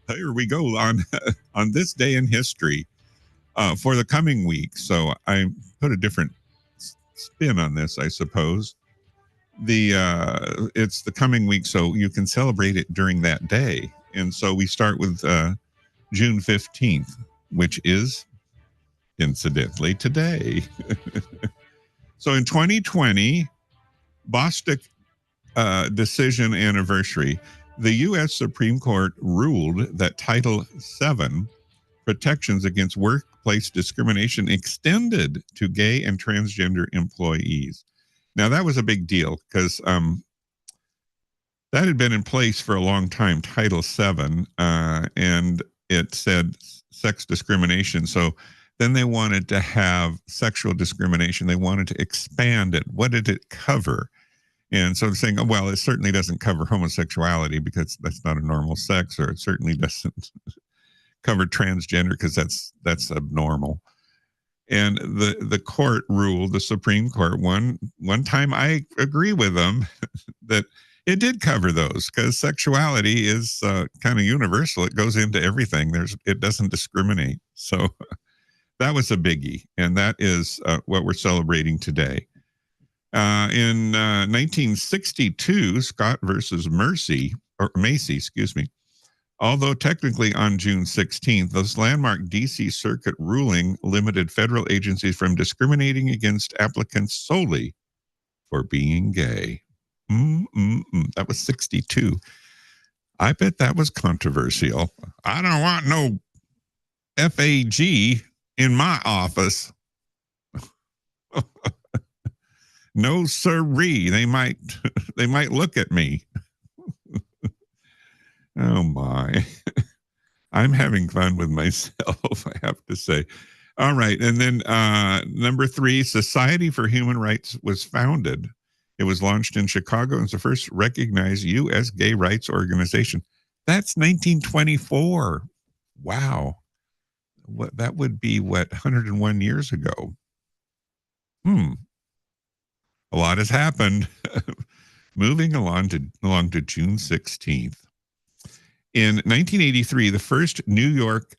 Here we go on this day in history for the coming week. So I put a different spin on this, I suppose. It's the coming week, so you can celebrate it during that day. And so we start with June 15th, which is incidentally today. So in 2020, Bostock decision anniversary, the U.S. Supreme Court ruled that Title VII protections against workplace discrimination extended to gay and transgender employees. Now, that was a big deal because that had been in place for a long time, Title VII, and it said sex discrimination. So then they wanted to have sexual discrimination. They wanted to expand it. What did it cover? And so they're saying, oh, well, it certainly doesn't cover homosexuality because that's not a normal sex, or it certainly doesn't cover transgender because that's abnormal. And the court ruled, the Supreme Court, one time I agree with them that it did cover those because sexuality is kind of universal. It goes into everything. It doesn't discriminate. So that was a biggie, and that is what we're celebrating today. In 1962, Scott versus Macy, Although technically on June 16th, this landmark DC Circuit ruling limited federal agencies from discriminating against applicants solely for being gay. That was 62. I bet that was controversial. I don't want no FAG in my office. No sirree. They might look at me. Oh my. I'm having fun with myself, I have to say. All right. And then number 3, Society for Human Rights was founded. It was launched in Chicago and was the first recognized U.S. gay rights organization. That's 1924. Wow. That would be 101 years ago. A lot has happened. Moving along to June 16th. In 1983, the first New York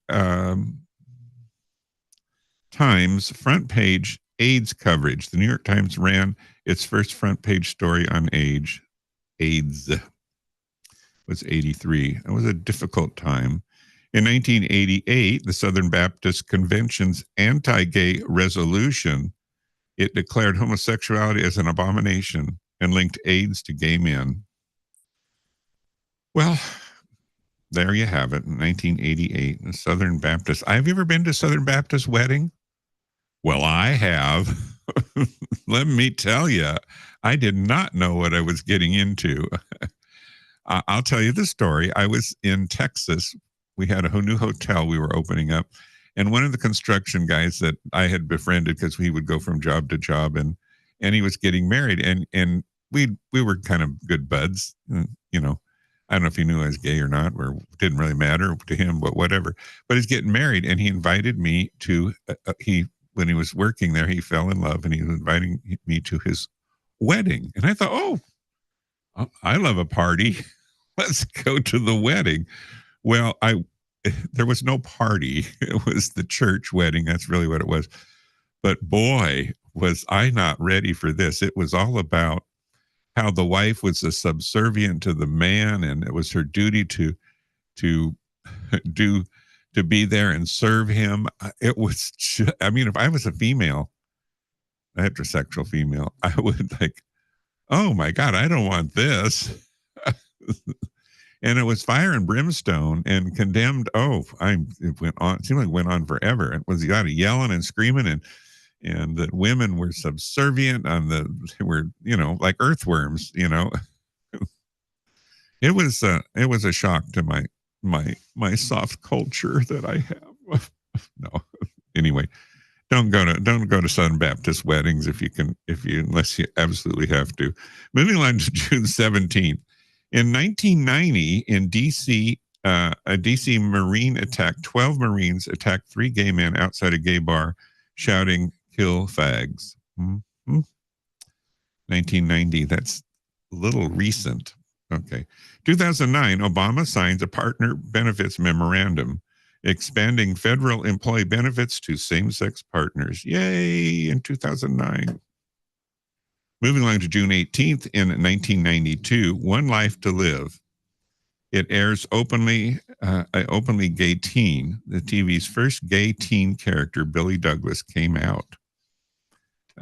Times front page AIDS coverage. The New York Times ran its first front page story on AIDS. Was 83. It was a difficult time. In 1988, the Southern Baptist Convention's anti-gay resolution, it declared homosexuality as an abomination and linked AIDS to gay men. Well, there you have it, 1988, the Southern Baptist. Have you ever been to Southern Baptist wedding? Well, I have. Let me tell you, I did not know what I was getting into. I'll tell you the story. I was in Texas. We had a new hotel we were opening up. And one of the construction guys that I had befriended, because he would go from job to job, and he was getting married. And we were kind of good buds. You know, I don't know if he knew I was gay or not, or it didn't really matter to him, but whatever. But he's getting married, and he invited me to, when he was working there, he fell in love, and he was inviting me to his wedding. And I thought, oh, I love a party. Let's go to the wedding. Well, there was no party. It was the church wedding. That's really what it was. But boy, was I not ready for this. It was all about how the wife was a subservient to the man, and it was her duty to be there and serve him. It was, I mean, if I was a female, heterosexual female, I would like, oh my God, I don't want this. And it was fire and brimstone and condemned. It went on. It seemed like it went on forever. It was a lot of yelling and screaming, and that women were subservient they were, like earthworms, It was a shock to my soft culture that I have. No. Anyway, don't go to Southern Baptist weddings unless you absolutely have to. Moving on to June 17th. In 1990, in D.C., a D.C. Marine attack, 12 Marines attacked 3 gay men outside a gay bar, shouting, "Kill fags." 1990, that's a little recent. Okay. 2009, Obama signs a partner benefits memorandum, expanding federal employee benefits to same-sex partners. Yay, in 2009. Moving along to June 18th, in 1992, One Life to Live. It airs openly gay teen. The TV's first gay teen character, Billy Douglas, came out.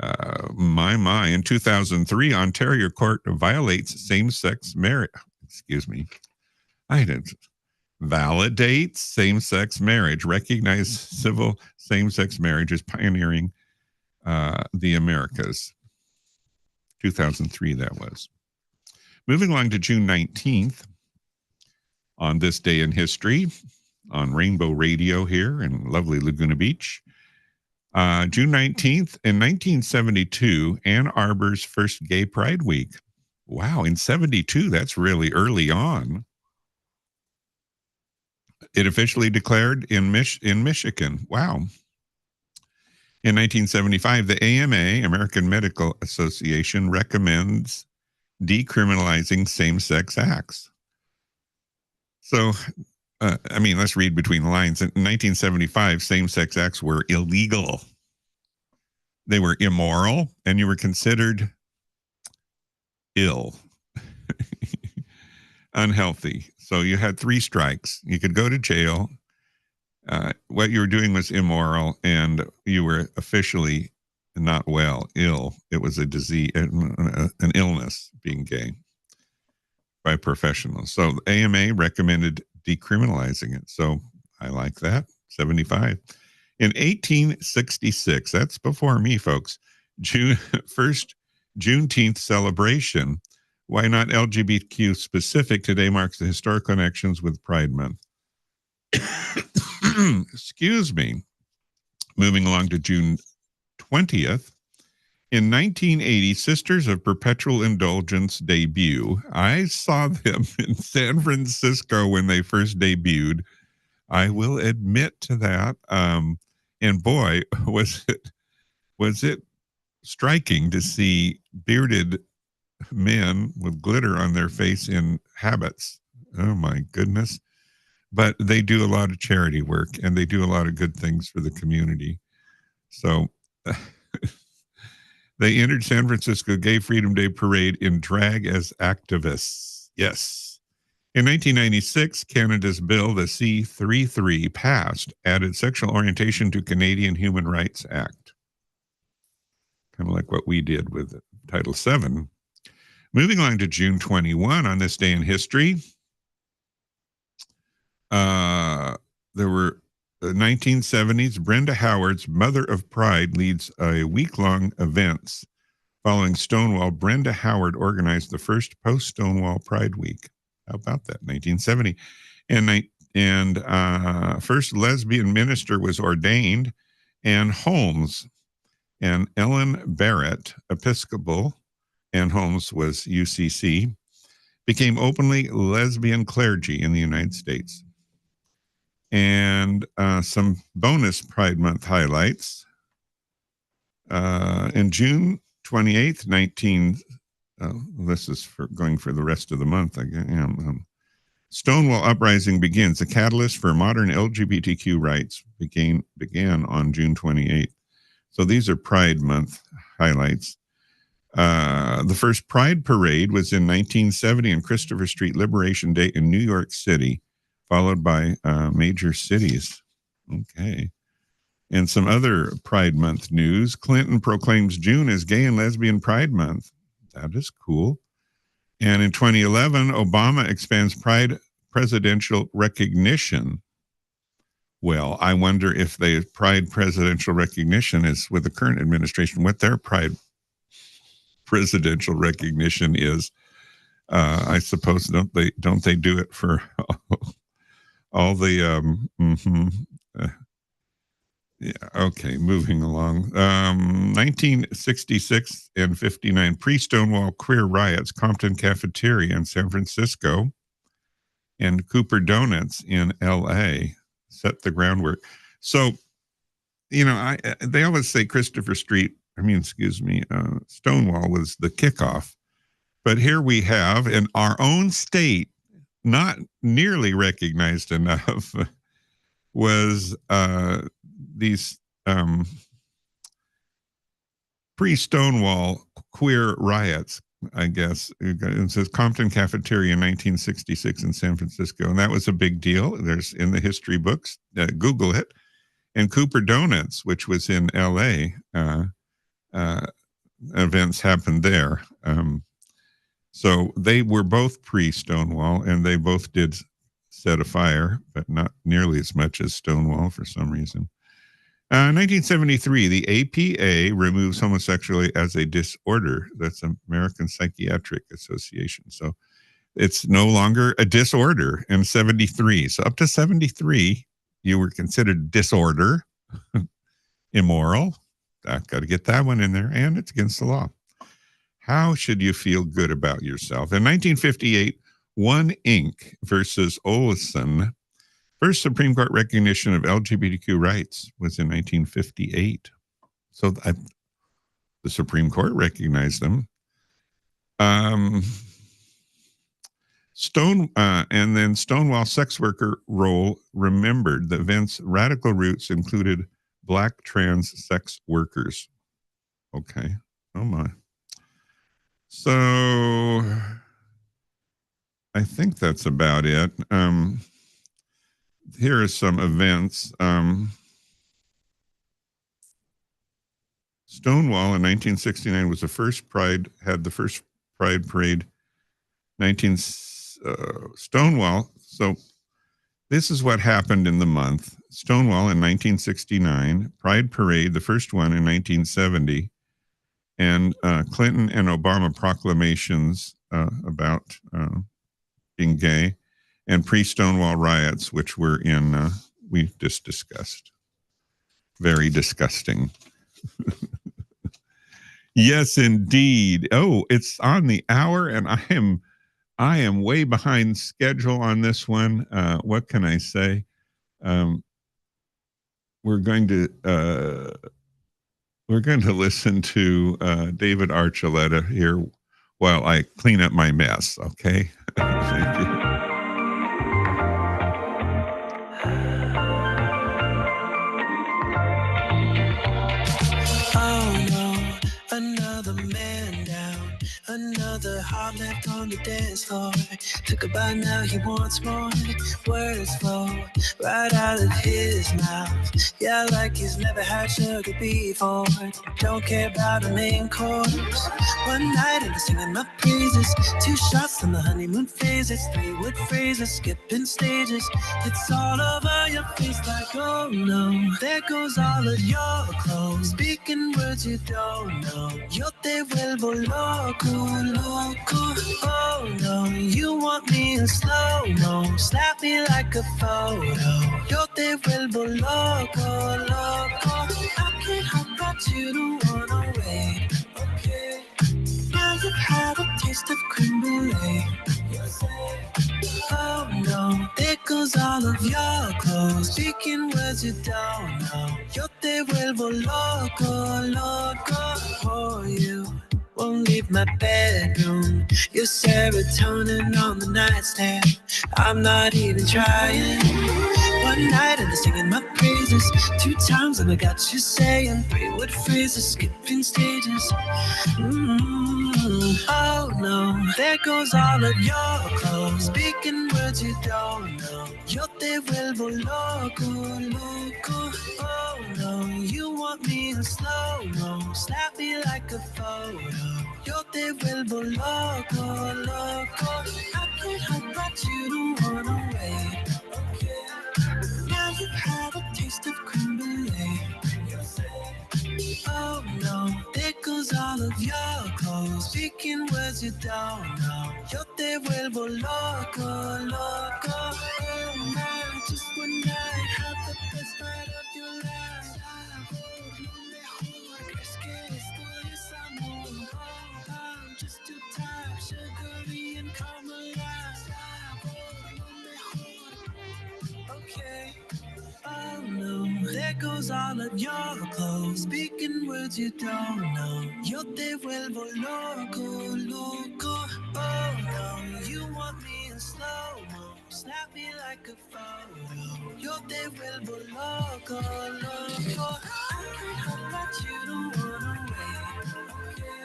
In 2003, Ontario court violates same-sex marriage. Validates same-sex marriage. Recognize civil same-sex marriage as pioneering the Americas. 2003, that was. Moving along to June 19th, on this day in history, on Rainbow Radio here in lovely Laguna Beach. June 19th, in 1972, Ann Arbor's first Gay Pride Week. Wow, in 72, that's really early on. It officially declared in Michigan. Wow. In 1975, the AMA, American Medical Association, recommends decriminalizing same-sex acts. So, let's read between the lines. In 1975, same-sex acts were illegal. They were immoral, and you were considered ill, unhealthy. So you had 3 strikes. You could go to jail. What you were doing was immoral, and you were officially not well, ill. It was a disease, an illness, being gay by professionals. So the AMA recommended decriminalizing it. So I like that. 75. In 1866, that's before me, folks, first Juneteenth celebration. Why not LGBTQ specific? Today marks the historic connections with Pride Month. Excuse me. Moving along to June 20th. In 1980, Sisters of Perpetual Indulgence debut. I saw them in San Francisco when they first debuted. I will admit to that. And boy, was it striking to see bearded men with glitter on their face in habits. Oh my goodness. But they do a lot of charity work, and they do a lot of good things for the community. So they entered San Francisco Gay Freedom Day Parade in drag as activists. Yes. In 1996, Canada's bill, the C-33, passed, added sexual orientation to Canadian Human Rights Act. Kind of like what we did with Title VII. Moving on to June 21, on this day in history, there were the 1970s. Brenda Howard's Mother of Pride leads a week-long events following Stonewall. Brenda Howard organized the first post-Stonewall Pride Week. How about that? 1970. And first lesbian minister was ordained, Ann Holmes, and Ellen Barrett, Episcopal, Ann Holmes was UCC, became openly lesbian clergy in the United States. And some bonus Pride Month highlights. In June 28th, this is going for the rest of the month. Stonewall Uprising begins. The catalyst for modern LGBTQ rights began on June 28th. So these are Pride Month highlights. The first Pride Parade was in 1970 on Christopher Street, Liberation Day in New York City, followed by major cities. Okay. And some other Pride Month news. Clinton proclaims June as Gay and Lesbian Pride Month. That is cool. And in 2011, Obama expands Pride presidential recognition. Well, I wonder if the Pride presidential recognition is with the current administration, what their Pride presidential recognition is. I suppose don't they do it for all the yeah, okay, moving along. 1966 and 59, pre-Stonewall queer riots, Compton Cafeteria in San Francisco and Cooper Donuts in LA set the groundwork. So, they always say Stonewall was the kickoff. But here we have in our own state, not nearly recognized enough, was these pre-Stonewall queer riots, I guess. It says Compton Cafeteria in 1966 in San Francisco, and that was a big deal. There's in the history books, Google it. And Cooper Donuts, which was in LA, events happened there. So they were both pre-Stonewall, and they both did set afire, but not nearly as much as Stonewall for some reason. 1973, the APA removes homosexuality as a disorder. That's American Psychiatric Association. So it's no longer a disorder in 73. So up to 73, you were considered disorder, immoral. I've got to get that one in there, and it's against the law. How should you feel good about yourself? In 1958, One Inc. versus Olson. First Supreme Court recognition of LGBTQ rights was in 1958. So the Supreme Court recognized them. And then Stonewall sex worker role remembered. The event's radical roots included Black trans sex workers. Okay. Oh my. So I think that's about it. Here are some events. Stonewall in 1969 was the first Pride, had the first Pride parade. Stonewall. So this is what happened in the month. Stonewall in 1969, Pride Parade, the first one in 1970, and Clinton and Obama proclamations about being gay, and pre-Stonewall riots, which were in, we just discussed. Very disgusting. Yes, indeed. Oh, it's on the hour, and I am way behind schedule on this one. What can I say? We're going to listen to David Archuleta here while I clean up my mess. Okay. Thank you. Oh no, another man down, another heart left on the dance floor. Took a bite, now he wants more. Words flow right out of his mouth. Yeah, like he's never had sugar before. Don't care about the main course. One night and I'm singing my praises. 2 shots on the honeymoon phases. 3 wood phrases, skipping stages. It's all over your face like, oh no. There goes all of your clothes. Speaking words you don't know. Yo te vuelvo loco, loco. Oh no, you want me in slow-mo. Snap me like a photo. Yo te vuelvo loco, loco. I can't help but you don't wanna wait. Okay. Now you've had a taste of creme brulee. Oh no, there goes all of your clothes. Speaking words you don't know. Yo te vuelvo loco, loco. For you won't leave my bedroom. Your serotonin on the nightstand. I'm not even trying. One night and I'm singing my praises. 2 times and I got you saying 3 word phrases, skipping stages. Oh no, there goes all of your clothes. Speaking words you don't know. Yo te vuelvo loco, loco. Oh no, you want me in slow-mo. Snap me like a photo. Yo te vuelvo loco, loco. I can't help but you don't wanna wait. Okay. Now you've had a taste of creme brulee. Oh no, there goes all of your clothes. Speaking words you don't know. Yo te vuelvo loco, loco. Oh man, just one night, have the best night of your life. Lo mejor, crees que esto es amor. Oh, I'm just too tired, sugary and caramelized. Lo mejor. Okay. Oh no, there goes all of your clothes. Speaking words you don't know. Yo te vuelvo loco, loco. Oh no, you want me in slow-mo. Snap me like a photo. Yo te vuelvo loco, loco. I can't help but you don't wanna wait. Okay.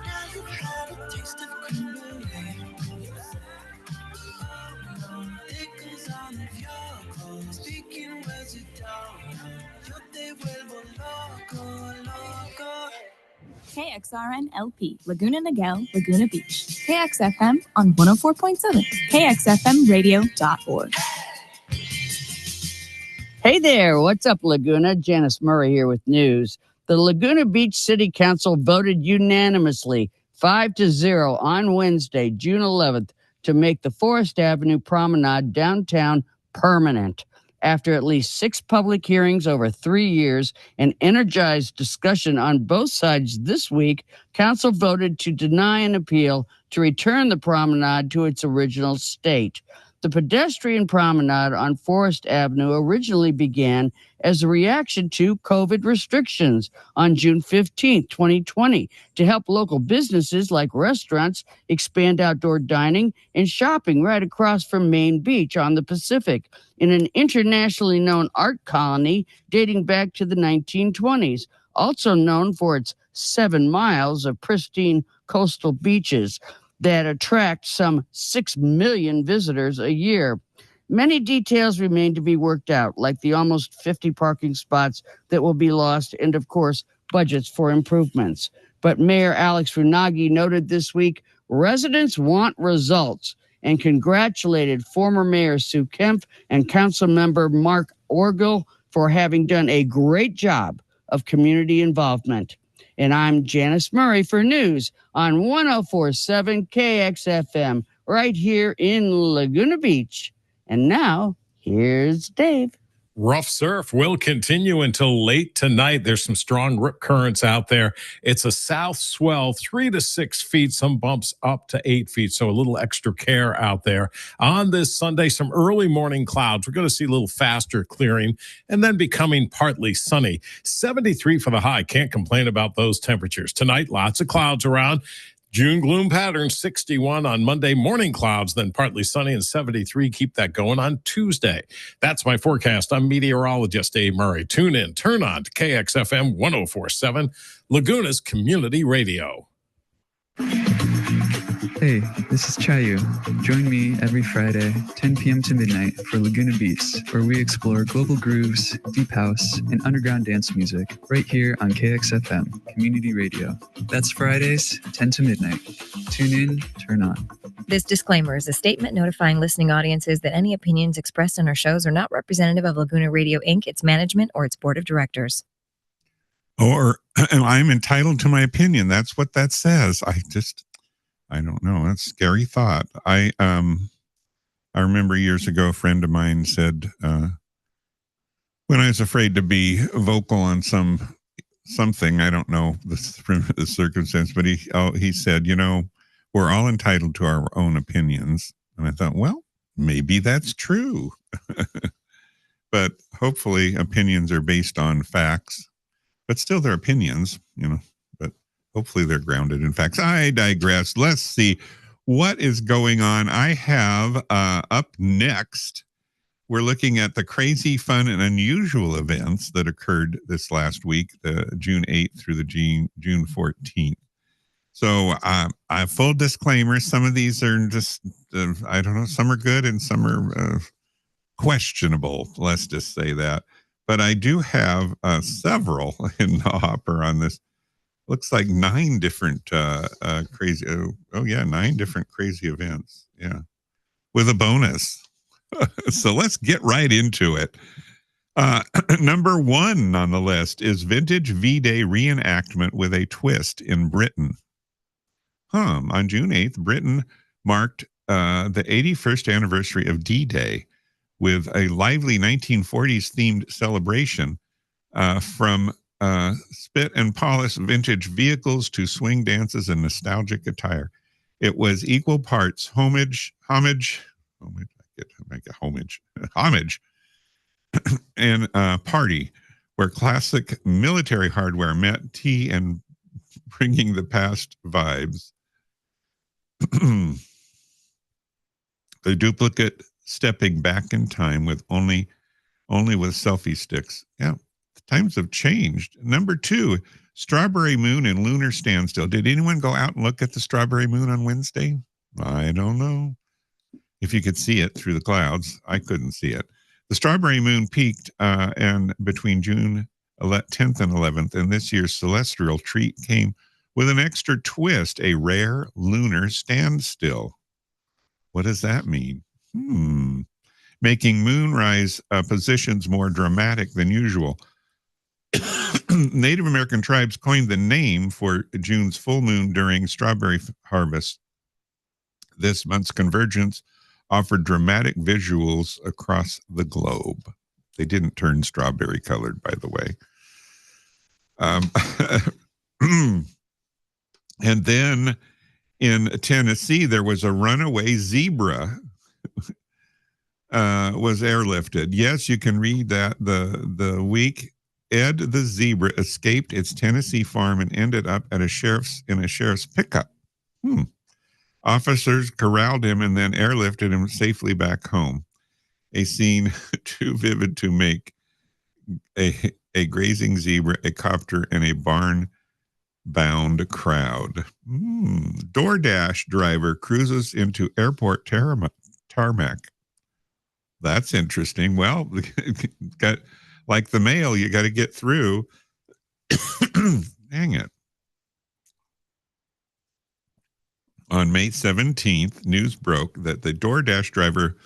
Now you've had a taste of creme brulee. Oh no, there goes all of your clothes. Speaking words you don't know. Yo te vuelvo loco, loco. KXRN LP, Laguna Niguel, Laguna Beach. KXFM on 104.7, KXFMradio.org. Hey there, what's up, Laguna? Janice Murray here with news. The Laguna Beach City Council voted unanimously 5-0 on Wednesday, June 11th, to make the Forest Avenue Promenade downtown permanent. After at least 6 public hearings over 3 years and energized discussion on both sides this week, Council voted to deny an appeal to return the promenade to its original state. The pedestrian promenade on Forest Avenue originally began as a reaction to COVID restrictions on June 15, 2020, to help local businesses like restaurants expand outdoor dining and shopping right across from Main Beach on the Pacific, in an internationally known art colony dating back to the 1920s, also known for its 7 miles of pristine coastal beaches. that attract some 6 million visitors a year. Many details remain to be worked out, like the almost 50 parking spots that will be lost and, of course, budgets for improvements. But Mayor Alex Runagi noted this week residents want results and congratulated former Mayor Sue Kempf and Council Member Mark Orgel for having done a great job of community involvement. And I'm Janice Murray for news on 104.7 KXFM right here in Laguna Beach. And now, here's Dave. Rough surf will continue until late tonight. There's some strong rip currents out there. It's a south swell, 3 to 6 feet, some bumps up to 8 feet. So a little extra care out there. On this Sunday, some early morning clouds. We're going to see a little faster clearing and then becoming partly sunny. 73 for the high. Can't complain about those temperatures. Tonight, lots of clouds around. June gloom pattern, 61 on Monday, morning clouds, then partly sunny, and 73. Keep that going on Tuesday. That's my forecast. I'm meteorologist Dave Murray. Tune in, turn on to KXFM 104.7, Laguna's Community Radio. Hey, this is Chayu. Join me every Friday, 10 p.m. to midnight for Laguna Beats, where we explore global grooves, deep house, and underground dance music right here on KXFM, Community Radio. That's Fridays, 10 to midnight. Tune in, turn on. This disclaimer is a statement notifying listening audiences that any opinions expressed on our shows are not representative of Laguna Radio Inc., its management, or its board of directors. Or I'm entitled to my opinion. That's what that says. I don't know. That's a scary thought. I remember years ago, a friend of mine said, when I was afraid to be vocal on something, I don't know the circumstance, but he said, we're all entitled to our own opinions. And I thought, well, maybe that's true. But hopefully opinions are based on facts, but still they're opinions, but hopefully they're grounded in facts. I digress. Let's see what is going on. I have up next, we're looking at the crazy, fun, and unusual events that occurred this last week, the June 8th through the June 14th. So full disclaimer, some of these are just, I don't know, some are good and some are questionable. Let's just say that. But I do have several in the hopper on this. Looks like 9 different crazy, 9 different crazy events. Yeah. With a bonus. So let's get right into it. Number 1 on the list is Vintage V-Day reenactment with a twist in Britain. On June 8th, Britain marked the 81st anniversary of D-Day with a lively 1940s themed celebration from spit and polish vintage vehicles to swing dances and nostalgic attire. It was equal parts homage, and party, where classic military hardware met tea and bringing the past vibes. The duplicate stepping back in time with only with selfie sticks. Yeah, the times have changed. Number 2, Strawberry Moon and Lunar Standstill. Did anyone go out and look at the Strawberry Moon on Wednesday? I don't know. If you could see it through the clouds, I couldn't see it. The Strawberry Moon peaked and between June 10th and 11th, and this year's celestial treat came with an extra twist, a rare lunar standstill. What does that mean? Making moonrise positions more dramatic than usual. Native American tribes coined the name for June's full moon during strawberry harvest. This month's convergence offered dramatic visuals across the globe. They didn't turn strawberry colored, by the way. And then in Tennessee, there was a runaway zebra was airlifted. Yes, you can read that. The week Ed the zebra escaped its Tennessee farm and ended up at a sheriff's pickup. Officers corralled him and then airlifted him safely back home. A scene too vivid to make a grazing zebra, a copter, and a barn bound crowd. DoorDash driver cruises into airport tarmac. That's interesting. Well, got like the mail, you got to get through. Dang it. On May 17th, news broke that the DoorDash driver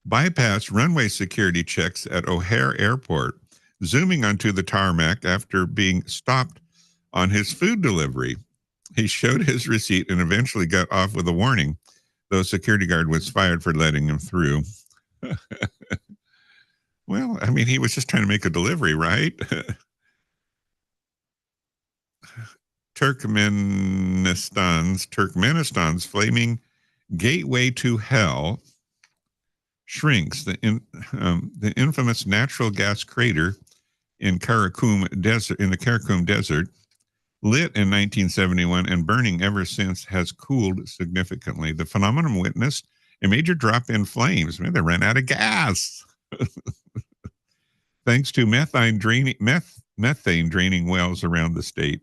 bypassed runway security checks at O'Hare Airport, zooming onto the tarmac after being stopped on his food delivery. He showed his receipt and eventually got off with a warning, though security guard was fired for letting him through. Well, I mean, he was just trying to make a delivery, right? Turkmenistan's flaming gateway to hell shrinks. The infamous natural gas crater in the Karakum Desert, lit in 1971 and burning ever since, has cooled significantly. The phenomenon witnessed a major drop in flames. Man, they ran out of gas. Thanks to methane draining wells around the state.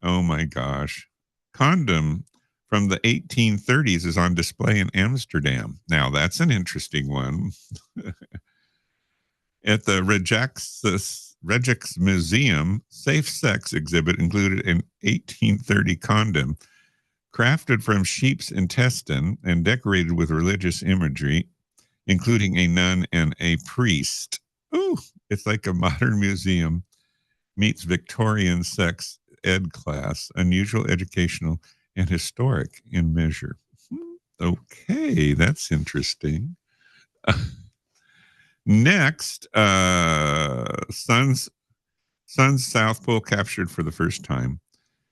Oh my gosh. Condom from the 1830s is on display in Amsterdam. Now that's an interesting one. At the Regex Museum, safe sex exhibit included an 1830 condom crafted from sheep's intestine and decorated with religious imagery, including a nun and a priest. Ooh, it's like a modern museum meets Victorian sex ed class, unusual, educational, and historic in measure. Okay, that's interesting. Next, Sun's South Pole captured for the first time.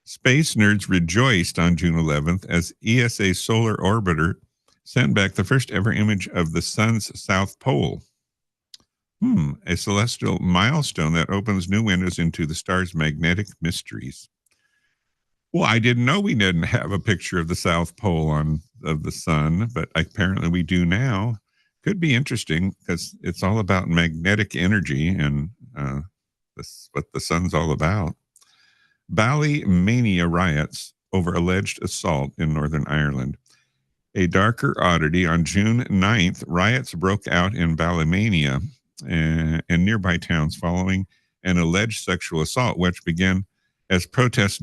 Space nerds rejoiced on June 11th as ESA Solar Orbiter sent back the first ever image of the sun's south pole. A celestial milestone that opens new windows into the star's magnetic mysteries. Well, I didn't know we didn't have a picture of the South Pole of the sun, but apparently we do now. Could be interesting because it's all about magnetic energy, and that's what the sun's all about. Ballymania riots over alleged assault in Northern Ireland. A darker oddity, on June 9th, riots broke out in Ballymania and nearby towns following an alleged sexual assault, which began as protests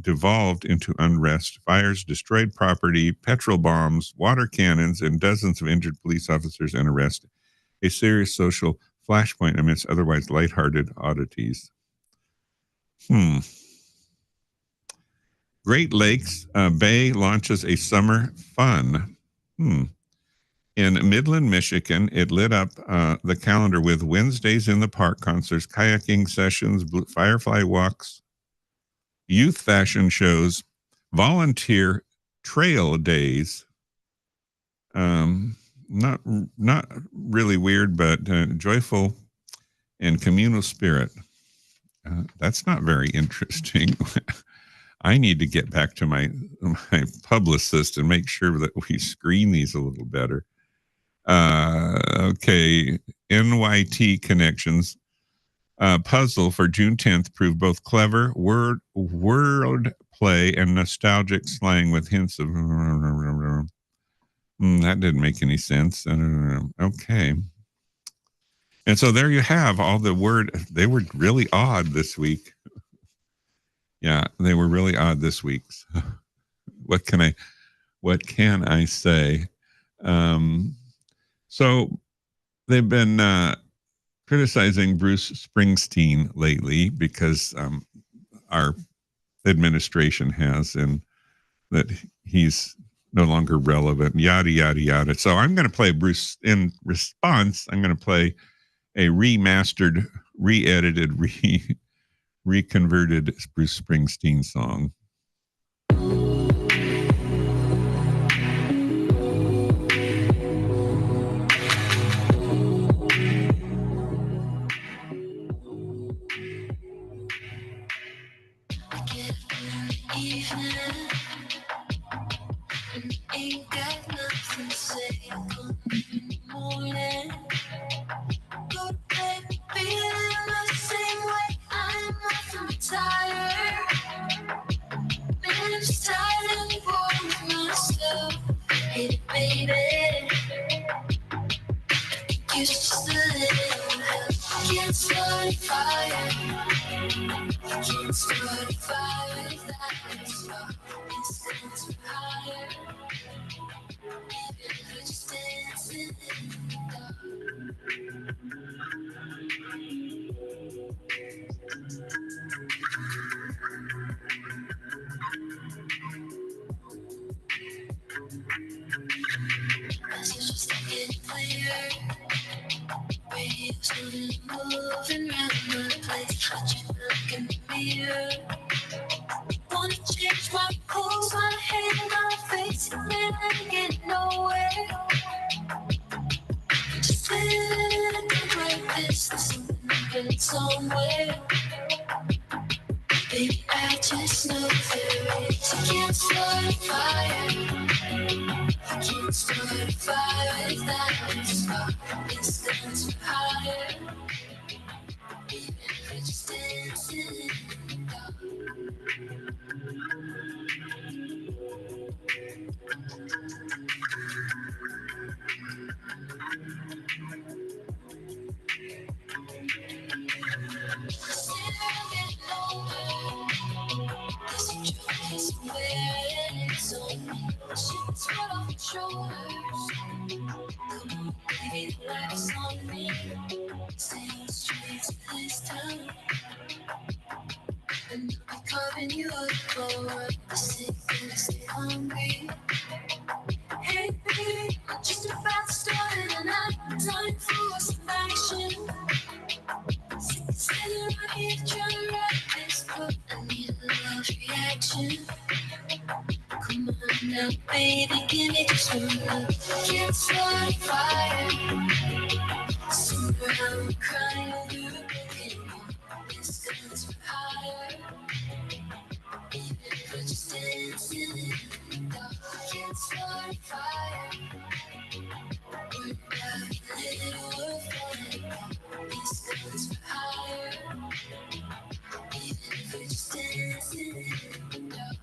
devolved into unrest. Fires destroyed property, petrol bombs, water cannons, and dozens of injured police officers and arrests. A serious social flashpoint amidst otherwise lighthearted oddities. Great Lakes Bay launches a summer fun. In Midland, Michigan, it lit up the calendar with Wednesdays in the Park concerts, kayaking sessions, firefly walks, youth fashion shows, volunteer trail days. Not really weird, but joyful and communal spirit. That's not very interesting. I need to get back to my publicist and make sure that we screen these a little better. Okay, NYT Connections puzzle for June 10th proved both clever word play and nostalgic slang with hints of that didn't make any sense. Okay. And so there you have all the word. They were really odd this week. Yeah, they were really odd this week. What can I say? So they've been criticizing Bruce Springsteen lately because our administration has, and that he's no longer relevant, yada, yada, yada. So I'm going to play Bruce in response. I'm going to play a remastered, re-edited, reconverted Bruce Springsteen song. can't start a fire. Can't start a fire without a spark. Instincts were higher. Even if we're just dancing in the dark. Messages keep getting clearer. Radio's slowly moving round the place. Watch it look in the mirror. Wanna change my pose, my head, my face, and then I get nowhere. Just living in a day like this, there's something happening somewhere. Baby, I just know there is. I can't start a fire. I can't start a fire without a spark. Instincts were higher. Even if we're just dancing in the dark. Carving you up for the sick and stay hungry. Hey, baby, just about to start it, and I'm time for some action. Sitting right here trying to write this book. I need a love reaction. Come on now, baby, give me just one look. Can't start a fire. Somewhere I'm crying over you. Instincts were higher. Even if we're just dancing in the dark. Can't start a fire. We're about a little fire. Instincts were higher. Even if we're just dancing in the dark.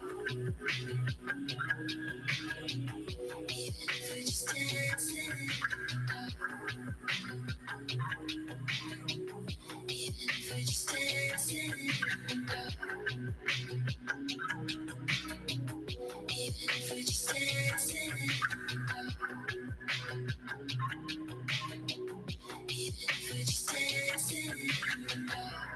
Even if we're just dancing in the dark. Even if we're just dancing in the dark. Even if we're just dancing in the dark. Even if we're just dancing in the dark.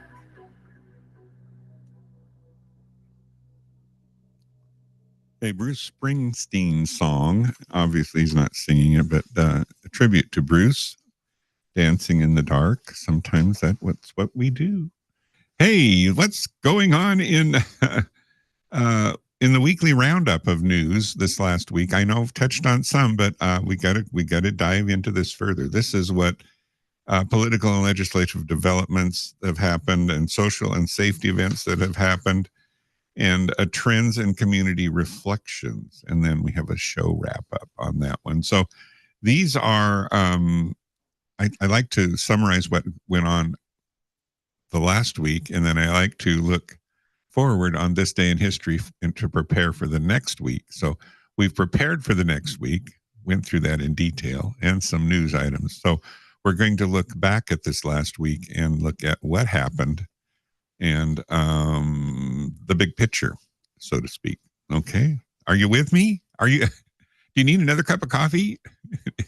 A Bruce Springsteen song. Obviously, he's not singing it, but a tribute to Bruce, Dancing in the Dark. Sometimes that's what we do. Hey, what's going on in the weekly roundup of news this last week? I know I've touched on some, but we got to dive into this further. This is what political and legislative developments have happened, and social and safety events that have happened, and trends and community reflections. And then we have a show wrap up on that one. So these are, I like to summarize what went on the last week, and then I like to look forward on this day in history and to prepare for the next week. So we've prepared for the next week, went through that in detail, and some news items. So we're going to look back at this last week and look at what happened and the big picture, so to speak. Okay. Are you with me? Do you need another cup of coffee?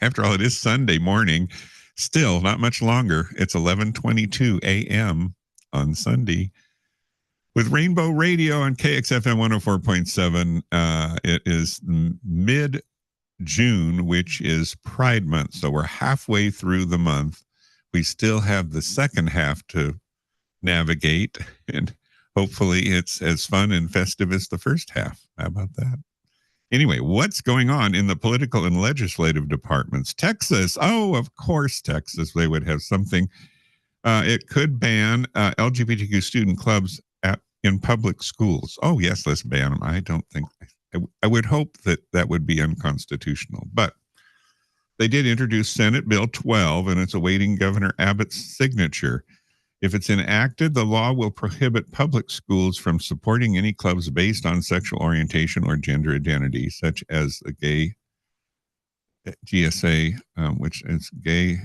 After all, it is Sunday morning. Still not much longer. It's 11:22 a.m. on Sunday with Rainbow Radio on KXFM 104.7. It is mid-June, which is Pride Month. So we're halfway through the month. We still have the second half to navigate, and hopefully it's as fun and festive as the first half. How about that? Anyway, what's going on in the political and legislative departments? Texas, oh, of course, Texas, they would have something. It could ban LGBTQ student clubs in public schools. Oh, yes, let's ban them. I don't think, I would hope that would be unconstitutional, but they did introduce Senate Bill 12, and it's awaiting Governor Abbott's signature. If it's enacted, the law will prohibit public schools from supporting any clubs based on sexual orientation or gender identity, such as the gay GSA, which is gay.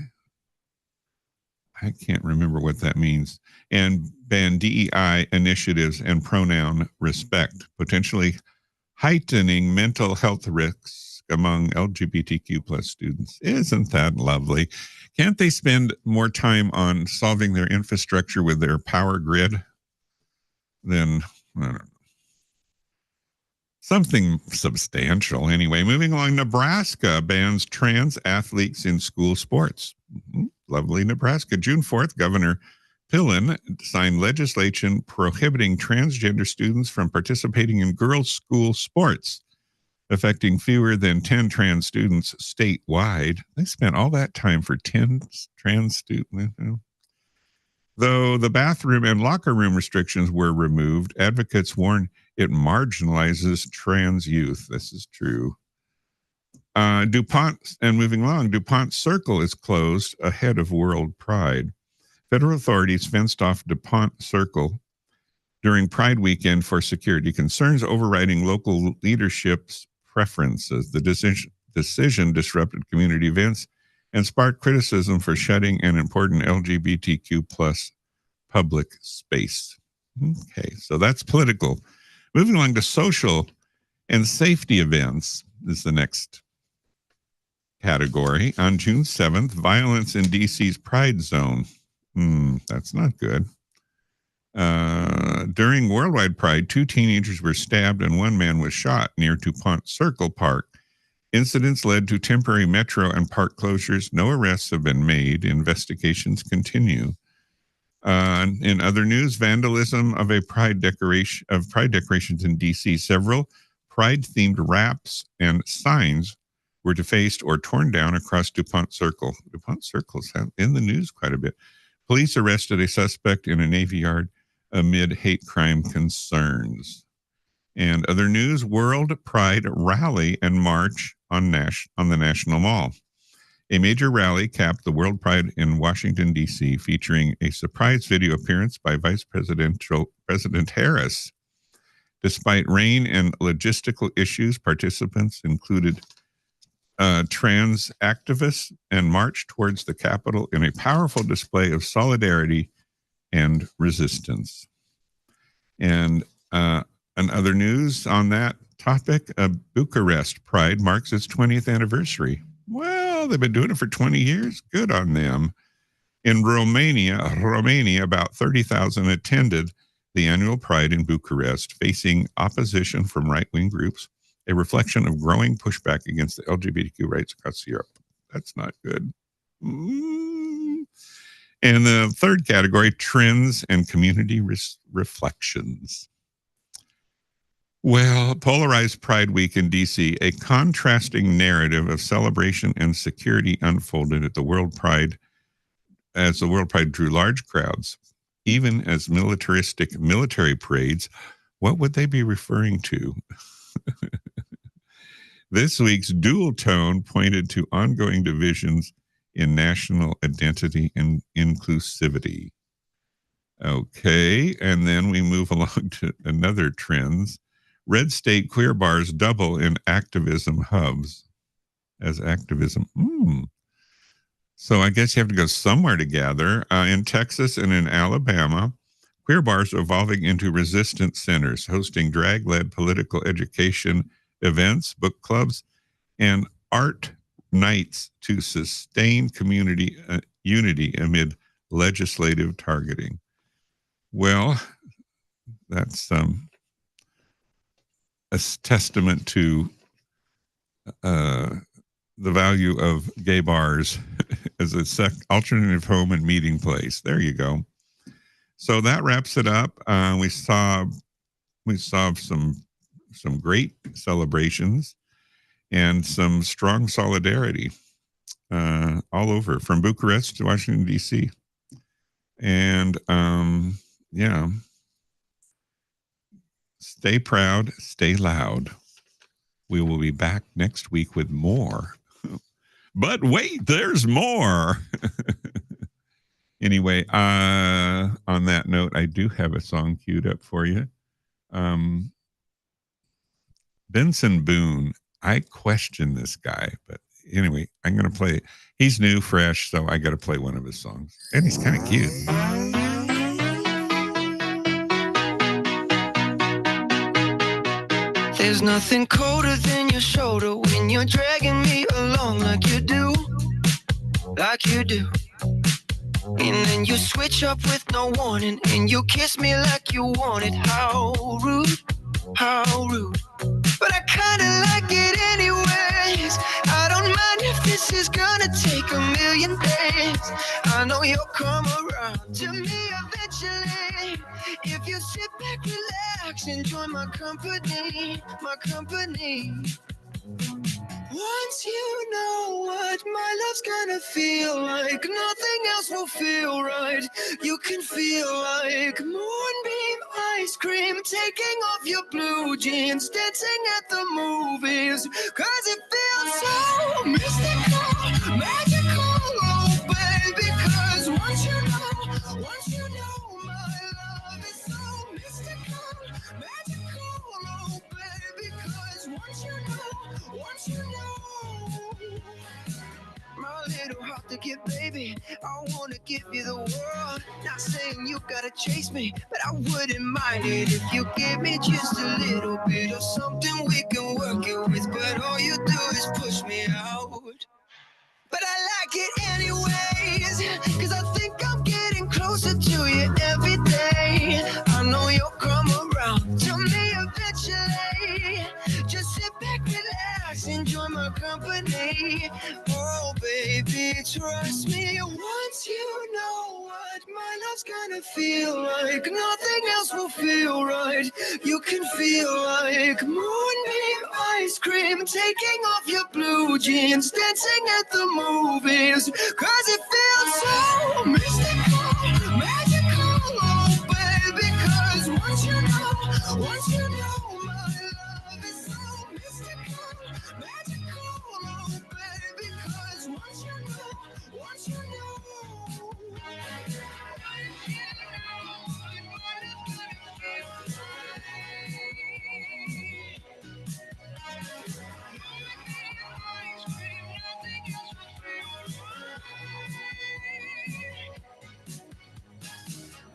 I can't remember what that means. And ban DEI initiatives and pronoun respect, potentially heightening mental health risks among LGBTQ plus students. Isn't that lovely? Can't they spend more time on solving their infrastructure with their power grid than, I don't know, something substantial? Anyway, moving along, Nebraska bans trans athletes in school sports. Lovely Nebraska. June 4th, Governor Pillen signed legislation prohibiting transgender students from participating in girls' school sports, affecting fewer than 10 trans students statewide. They spent all that time for 10 trans students. Though the bathroom and locker room restrictions were removed, advocates warn it marginalizes trans youth. This is true. DuPont, and moving along, DuPont Circle is closed ahead of World Pride. Federal authorities fenced off DuPont Circle during Pride weekend for security concerns overriding local leadership's preferences. The decision disrupted community events and sparked criticism for shutting an important LGBTQ plus public space. Okay, so that's political. Moving along to social and safety events is the next category. On June 7th, violence in DC's Pride Zone. That's not good. During Worldwide Pride, 2 teenagers were stabbed and 1 man was shot near DuPont Circle Park. Incidents led to temporary metro and park closures. No arrests have been made. Investigations continue. In other news, vandalism of pride decorations in DC. Several pride-themed wraps and signs were defaced or torn down across DuPont Circle. DuPont Circle's in the news quite a bit. Police arrested a suspect in a Navy Yard amid hate crime concerns. And other news, World Pride Rally and March on the National Mall. A major rally capped the World Pride in Washington, D.C., featuring a surprise video appearance by Vice President Harris. Despite rain and logistical issues, participants included trans activists and marched towards the Capitol in a powerful display of solidarity and resistance. And other news on that topic, Bucharest Pride marks its 20th anniversary. Well, they've been doing it for 20 years. Good on them. In Romania, about 30,000 attended the annual Pride in Bucharest, facing opposition from right-wing groups, a reflection of growing pushback against the LGBTQ rights across Europe. That's not good. And the third category, trends and community reflections. Well, polarized Pride Week in D.C., a contrasting narrative of celebration and security unfolded at the World Pride as the World Pride drew large crowds, even as militaristic military parades. What would they be referring to? This week's dual tone pointed to ongoing divisions in national identity and inclusivity. Okay, and then we move along to another trends. Red state queer bars double in activism hubs as activism. So I guess you have to go somewhere to gather. In Texas and in Alabama, queer bars are evolving into resistance centers, hosting drag-led political education events, book clubs, and art nights to sustain community unity amid legislative targeting. Well, that's a testament to the value of gay bars as a alternative home and meeting place. There you go. So that wraps it up. We saw some great celebrations and some strong solidarity all over, from Bucharest to Washington, D.C. And yeah. Stay proud, stay loud. We will be back next week with more. But wait, there's more. Anyway, on that note, I do have a song queued up for you. Benson Boone, I question this guy, but anyway, I'm going to play. He's new, fresh, so I got to play one of his songs. And he's kind of cute. There's nothing colder than your shoulder when you're dragging me along like you do. Like you do. And then you switch up with no warning, and you kiss me like you want it. How rude, how rude. But I kinda like it anyways. I don't mind if this is gonna take a million days. I know you'll come around to me eventually. If you sit back, relax, enjoy my company, my company. Once you know what my love's gonna feel like, nothing else will feel right. You can feel like moonbeam ice cream, taking off your blue jeans, dancing at the movies. Cause it feels so mystical, magical, oh baby. Cause once you know my love is so mystical, magical, oh baby. Cause once you know my little heart to give, baby, I wanna give you the world. Not saying you gotta chase me, but I wouldn't mind it if you give me just a little bit of something we can work it with. But all you do is push me out. But I like it anyways, cause I think I'm getting closer to you every day. I know you'll come around to me eventually. Just sit back, relax, enjoy my company. Oh baby, trust me. Once you know what my love's gonna feel like, nothing else will feel right. You can feel like moonbeam ice cream, taking off your blue jeans, dancing at the movies. Cause it feels so mystical, magical, oh baby. Cause once you know my love is so mystical, magical, oh baby. Cause once you know.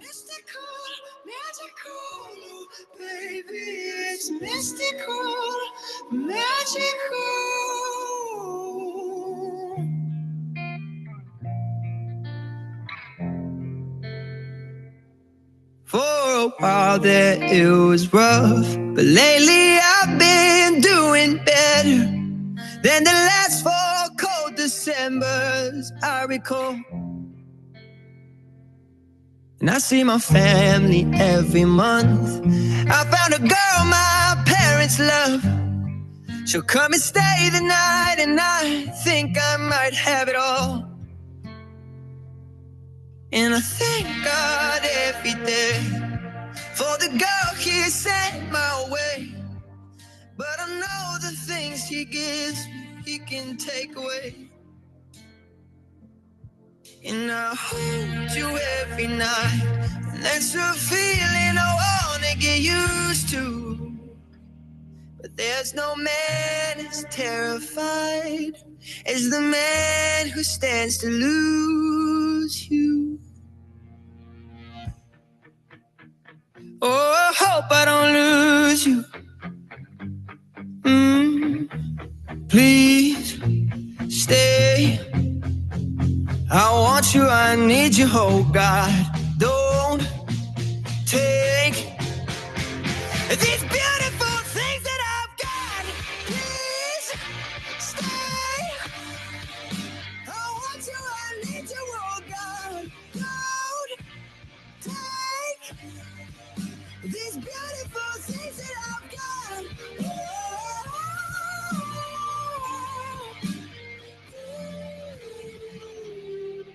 Mystical, magical, baby, it's mystical, magical. For a while there it was rough, but lately I've been doing better than the last 4 cold Decembers I recall. And I see my family every month. I found a girl my parents love. She'll come and stay the night, and I think I might have it all. And I thank God every day for the girl He sent my way. But I know the things He gives me, He can take away. And I hold you every night, and that's a feeling I wanna get used to. But there's no man as terrified as the man who stands to lose you. Oh, I hope I don't lose you. Please stay. I want you, I need you, oh God. Don't take these beautiful things that I've got. Please stay. I want you, I need you, oh God. Don't take these beautiful things that I've got.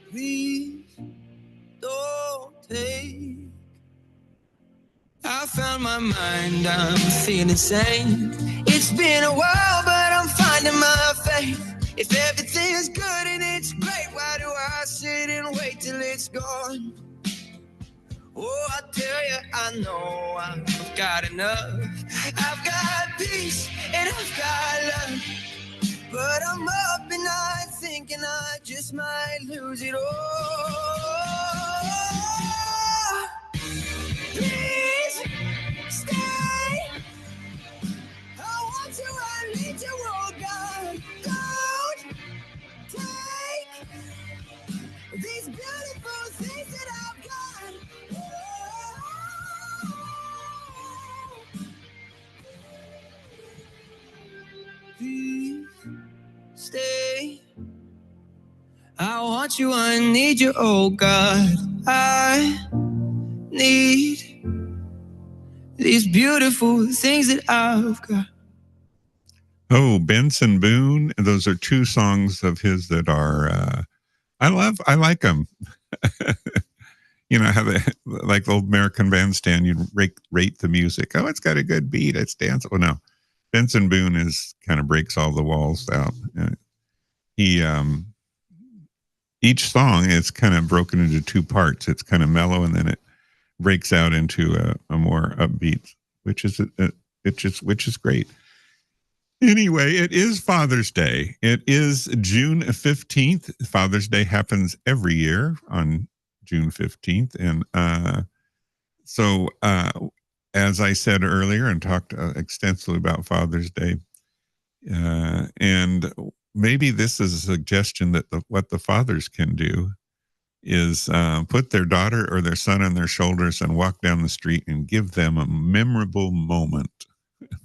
Please don't take. I found my mind, I'm feeling sane. It's been a while, but I'm finding my faith. If everything's good and it's great, why do I sit and wait till it's gone? Oh, I tell you, I know I've got enough. I've got peace and I've got love. But I'm up at night thinking I just might lose it all. Please stay. I want you, I need you, oh God. Don't take these beautiful things that I've got. Please stay. I want you, I need you, oh God. I need these beautiful things that I've got. Oh, Benson Boone. Those are two songs of his that are, I like them. You know how they, like the old American Bandstand, you'd rate the music. Oh, it's got a good beat. It's danceable. No, Benson Boone kind of breaks all the walls out. He, each song is kind of broken into two parts. It's kind of mellow, and then it breaks out into a more upbeat, which is great. Anyway, it is Father's Day. It is June 15th. Father's Day happens every year on June 15th. And so as I said earlier and talked extensively about Father's Day, and maybe this is a suggestion that what the fathers can do is put their daughter or their son on their shoulders and walk down the street and give them a memorable moment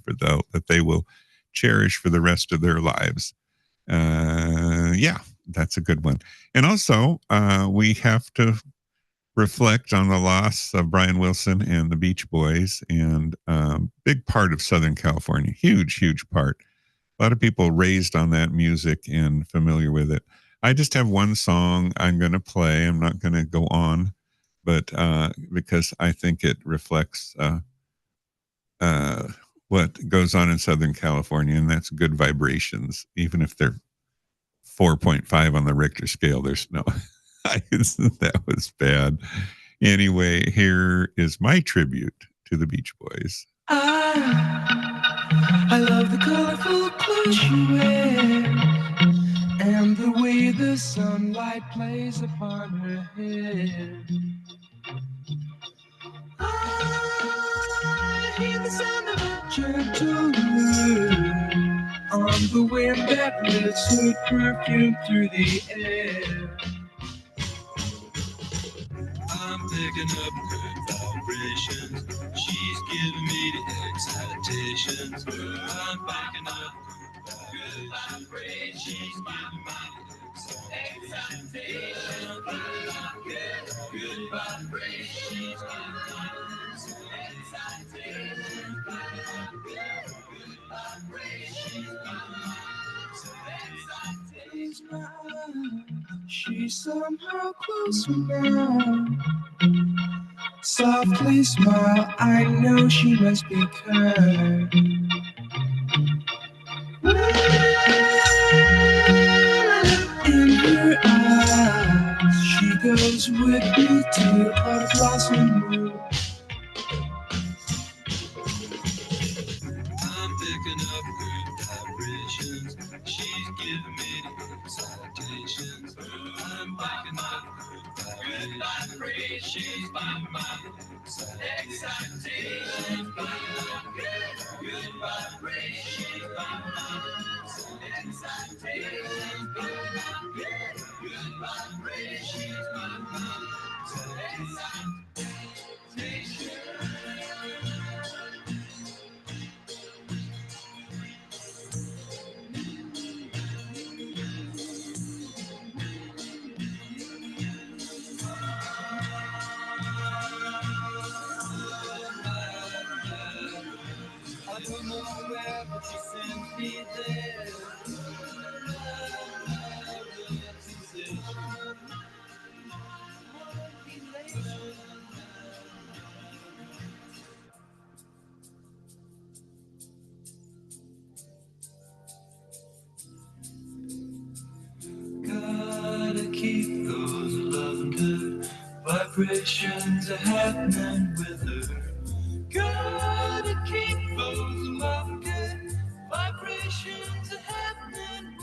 that they will cherish for the rest of their lives. Yeah, that's a good one. And also, we have to reflect on the loss of Brian Wilson and the Beach Boys, and big part of Southern California, huge part. A lot of people raised on that music and familiar with it. I just have one song I'm going to play. I'm not going to go on, but because I think it reflects what goes on in Southern California, and that's Good Vibrations. Even if they're 4.5 on the Richter scale, there's no, that was bad. Anyway, here is my tribute to the Beach Boys. I love the colorful clothes you wear and the way the sunlight plays upon her hair. I hear the sound of a gentle wind on the wind that lifts her perfume through the air. I'm picking up good vibrations. She's giving me the excitations. I'm picking up good vibrations. She's giving me the excitations. Good vibrations. She's giving me the excitations. Good vibrations. She's somehow closer now. Softly smile, I know she must be kind. In her eyes, she goes with me to a blossom room. I'm picking up good vibrations. She's giving me the excitations. I'm picking up good vibrations. She's giving me the excitations. Good vibrations. Excitations. Good I don't know where, but she sends me there. Gotta keep those loving good vibrations are happening with her. Gotta keep those loving good vibrations are happening with her.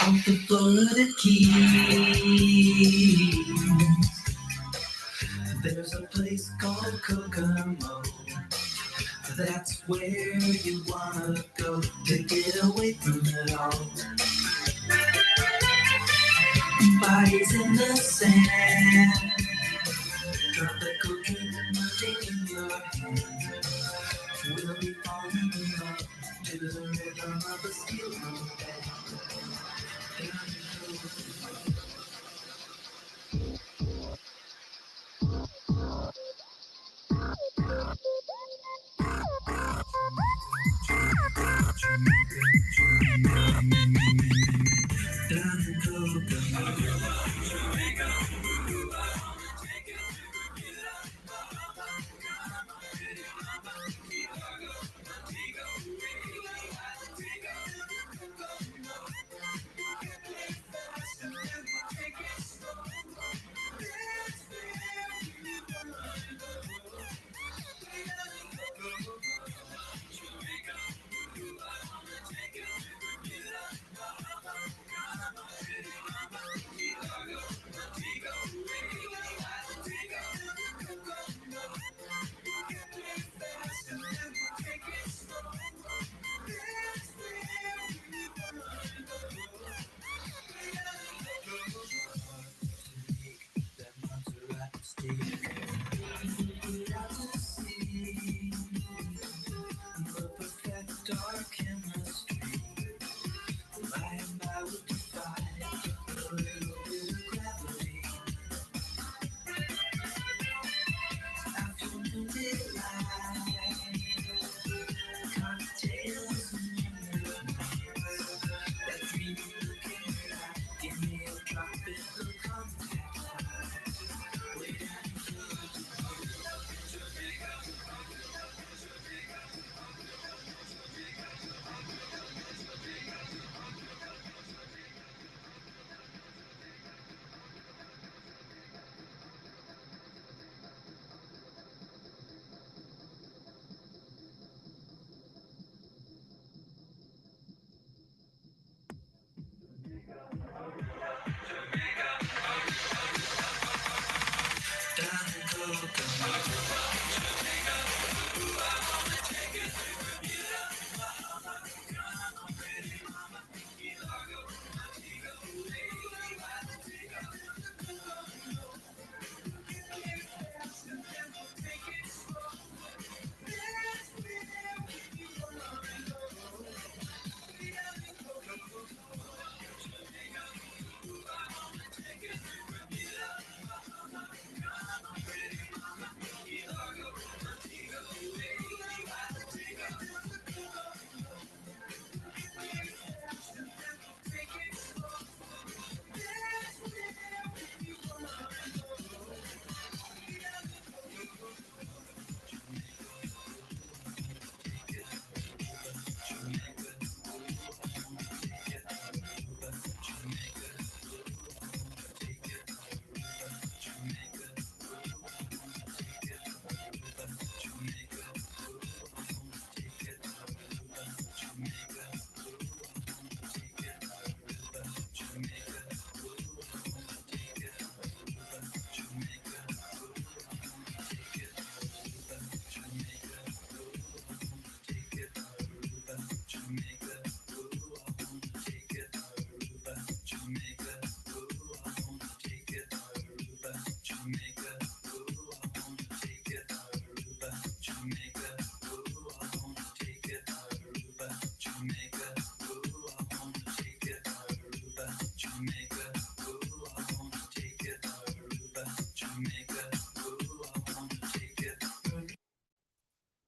Off the Florida Keys, there's a place called Kokomo. That's where you wanna go to get away from it all. Bodies in the sand, tropical drink in your hand. We'll be falling in love to the rhythm of a steel drum band.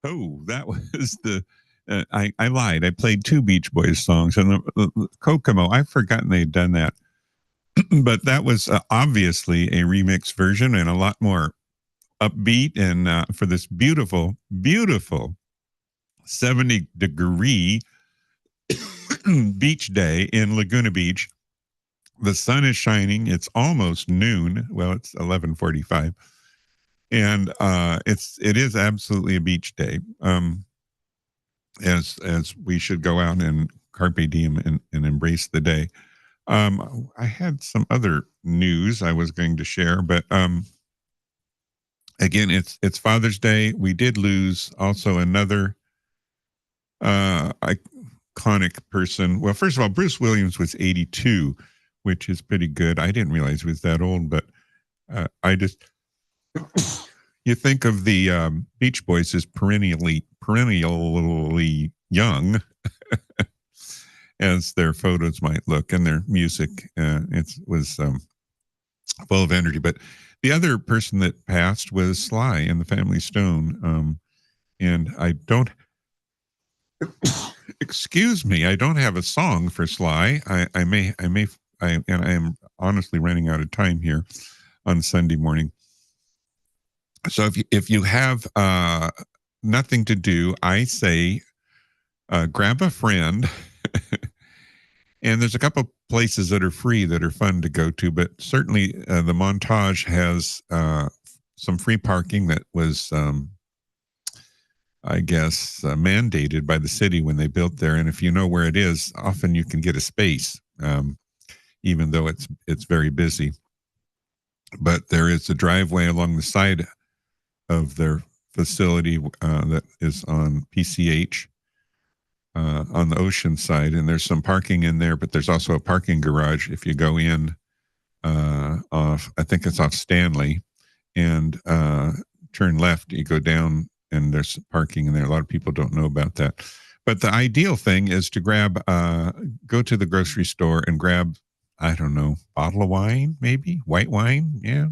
Oh, that was the. I lied. I played 2 Beach Boys songs, and the Kokomo. I've forgotten they'd done that, but that was obviously a remix version and a lot more upbeat. And for this beautiful, beautiful 70-degree beach day in Laguna Beach, the sun is shining. It's almost noon. Well, it's 11:45, and it is absolutely a beach day. As we should go out and carpe diem and embrace the day. I had some other news I was going to share, but again, it's Father's Day. We did lose also another iconic person. Well, first of all, Bruce Williams was 82, which is pretty good. I didn't realize he was that old, but I just you think of the Beach Boys as perennially young, as their photos might look, and their music it was full of energy. But the other person that passed was Sly and the Family Stone, and I don't. Excuse me, I don't have a song for Sly. I am honestly running out of time here on Sunday morning. So if you have nothing to do, I say grab a friend. And there's a couple places that are free that are fun to go to, but certainly the Montage has some free parking that was, I guess, mandated by the city when they built there. And if you know where it is, often you can get a space, even though it's very busy. But there is a driveway along the side of their facility that is on PCH. On the ocean side, and there's some parking in there, but there's also a parking garage if you go in off, I think it's off Stanley, and turn left, you go down, and there's parking in there. A lot of people don't know about that. But the ideal thing is to go to the grocery store and grab, I don't know, bottle of wine, maybe white wine. Yeah,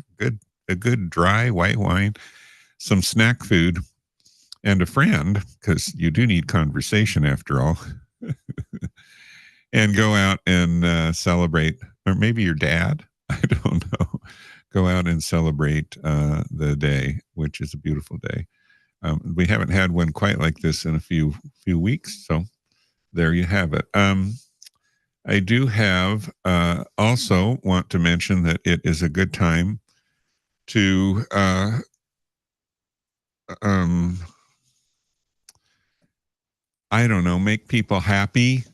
a good dry white wine, some snack food, and a friend, because you do need conversation after all, and go out and celebrate, or maybe your dad, I don't know, go out and celebrate the day, which is a beautiful day. We haven't had one quite like this in a few weeks, so there you have it. I do have also want to mention that it is a good time to I don't know, make people happy.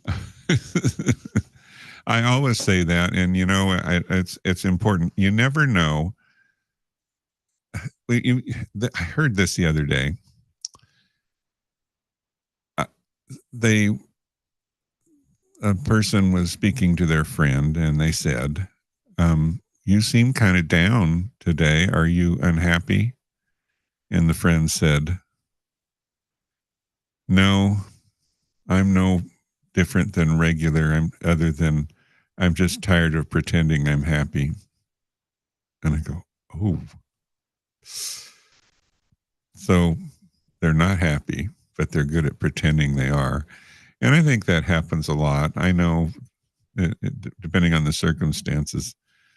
I always say that, and it's important. You never know. I heard this the other day. A person was speaking to their friend, and they said, "You seem kind of down today. Are you unhappy?" And the friend said, "No. I'm no different than regular. I'm just tired of pretending I'm happy." And I go, oh. So they're not happy, but they're good at pretending they are. And I think that happens a lot. I know, depending on the circumstances,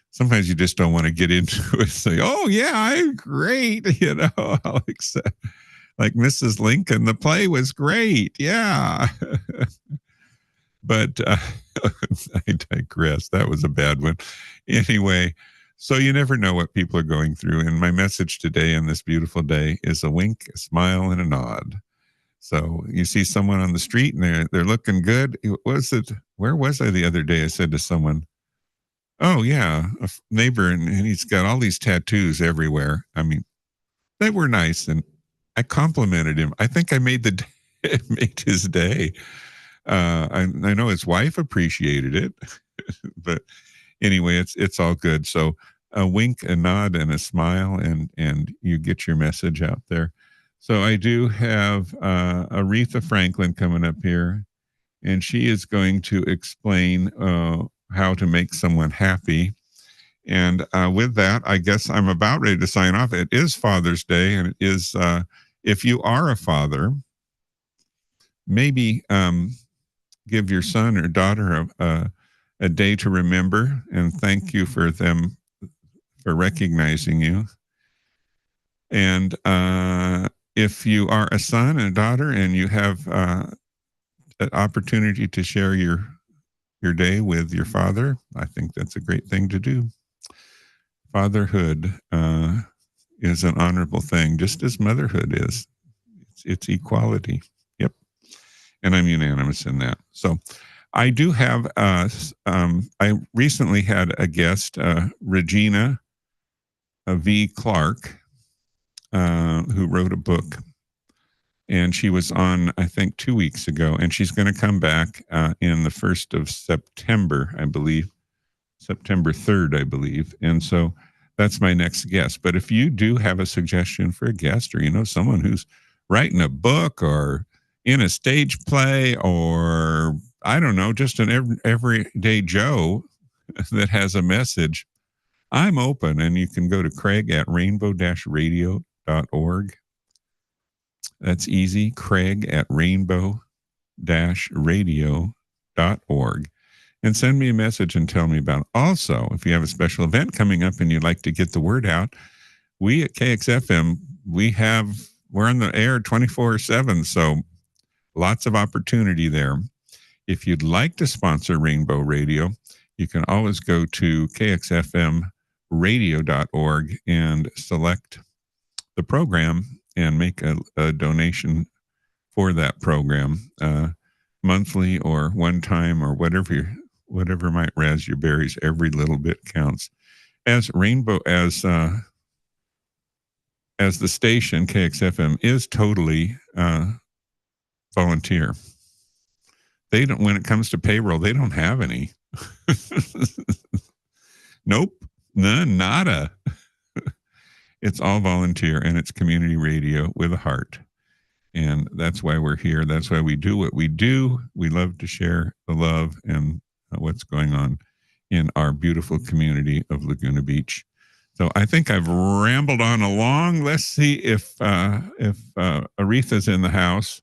sometimes you just don't want to get into it and say, "Oh, yeah, I'm great." I'll accept. Like Mrs. Lincoln, the play was great. Yeah. But I digress. That was a bad one. Anyway, so you never know what people are going through. And my message today on this beautiful day is a wink, a smile, and a nod. So you see someone on the street and they're looking good. Where was I the other day? I said to someone, "Oh, yeah, a neighbor, and he's got all these tattoos everywhere." I mean, they were nice, and I complimented him. I think I made his day. I know his wife appreciated it, but anyway, it's all good. So a wink, a nod, and a smile, and you get your message out there. So I do have Aretha Franklin coming up here, and she is going to explain how to make someone happy. And with that, I guess I'm about ready to sign off. It is Father's Day, and it is If you are a father, maybe give your son or daughter a day to remember and thank you for them for recognizing you. And if you are a son and a daughter and you have an opportunity to share your day with your father, I think that's a great thing to do. Fatherhood is an honorable thing, just as motherhood is. It's equality. Yep. And I'm unanimous in that. So I do have, I recently had a guest, Regina V. Clark, who wrote a book. And she was on, I think, 2 weeks ago. And she's going to come back in the 1st of September, I believe. September 3rd, I believe. And so that's my next guest. But if you do have a suggestion for a guest, or you know someone who's writing a book or in a stage play, or I don't know, just an everyday Joe that has a message, I'm open. And you can go to Craig at rainbow-radio.org. That's easy. Craig at rainbow-radio.org. And send me a message and tell me about it. Also, if you have a special event coming up and you'd like to get the word out, we at KXFM, we're on the air 24/7, so lots of opportunity there. If you'd like to sponsor Rainbow Radio, you can always go to kxfmradio.org and select the program and make a donation for that program, monthly or one time or whatever might razz your berries. Every little bit counts. As Rainbow, as the station, KXFM is totally volunteer. They don't, when it comes to payroll, they don't have any. Nope, none, nada. It's all volunteer, and it's community radio with a heart. And that's why we're here. That's why we do what we do. We love to share the love and what's going on in our beautiful community of Laguna Beach. So I think I've rambled on along. Let's see if Aretha's in the house.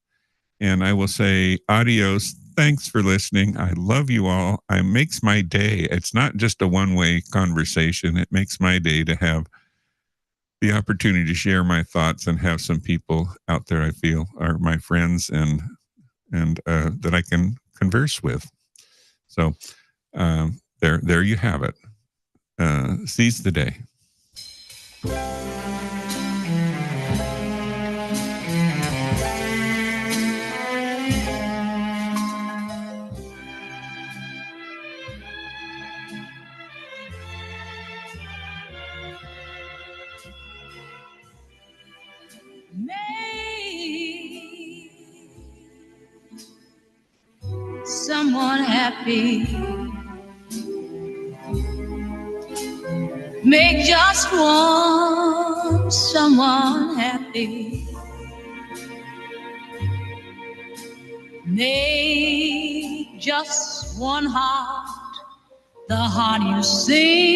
And I will say adios. Thanks for listening. I love you all. It makes my day. It's not just a one-way conversation. It makes my day to have the opportunity to share my thoughts and have some people out there I feel are my friends and that I can converse with. So there you have it. Seize the day. Someone happy. Make just one someone happy. Make just one heart the heart you see.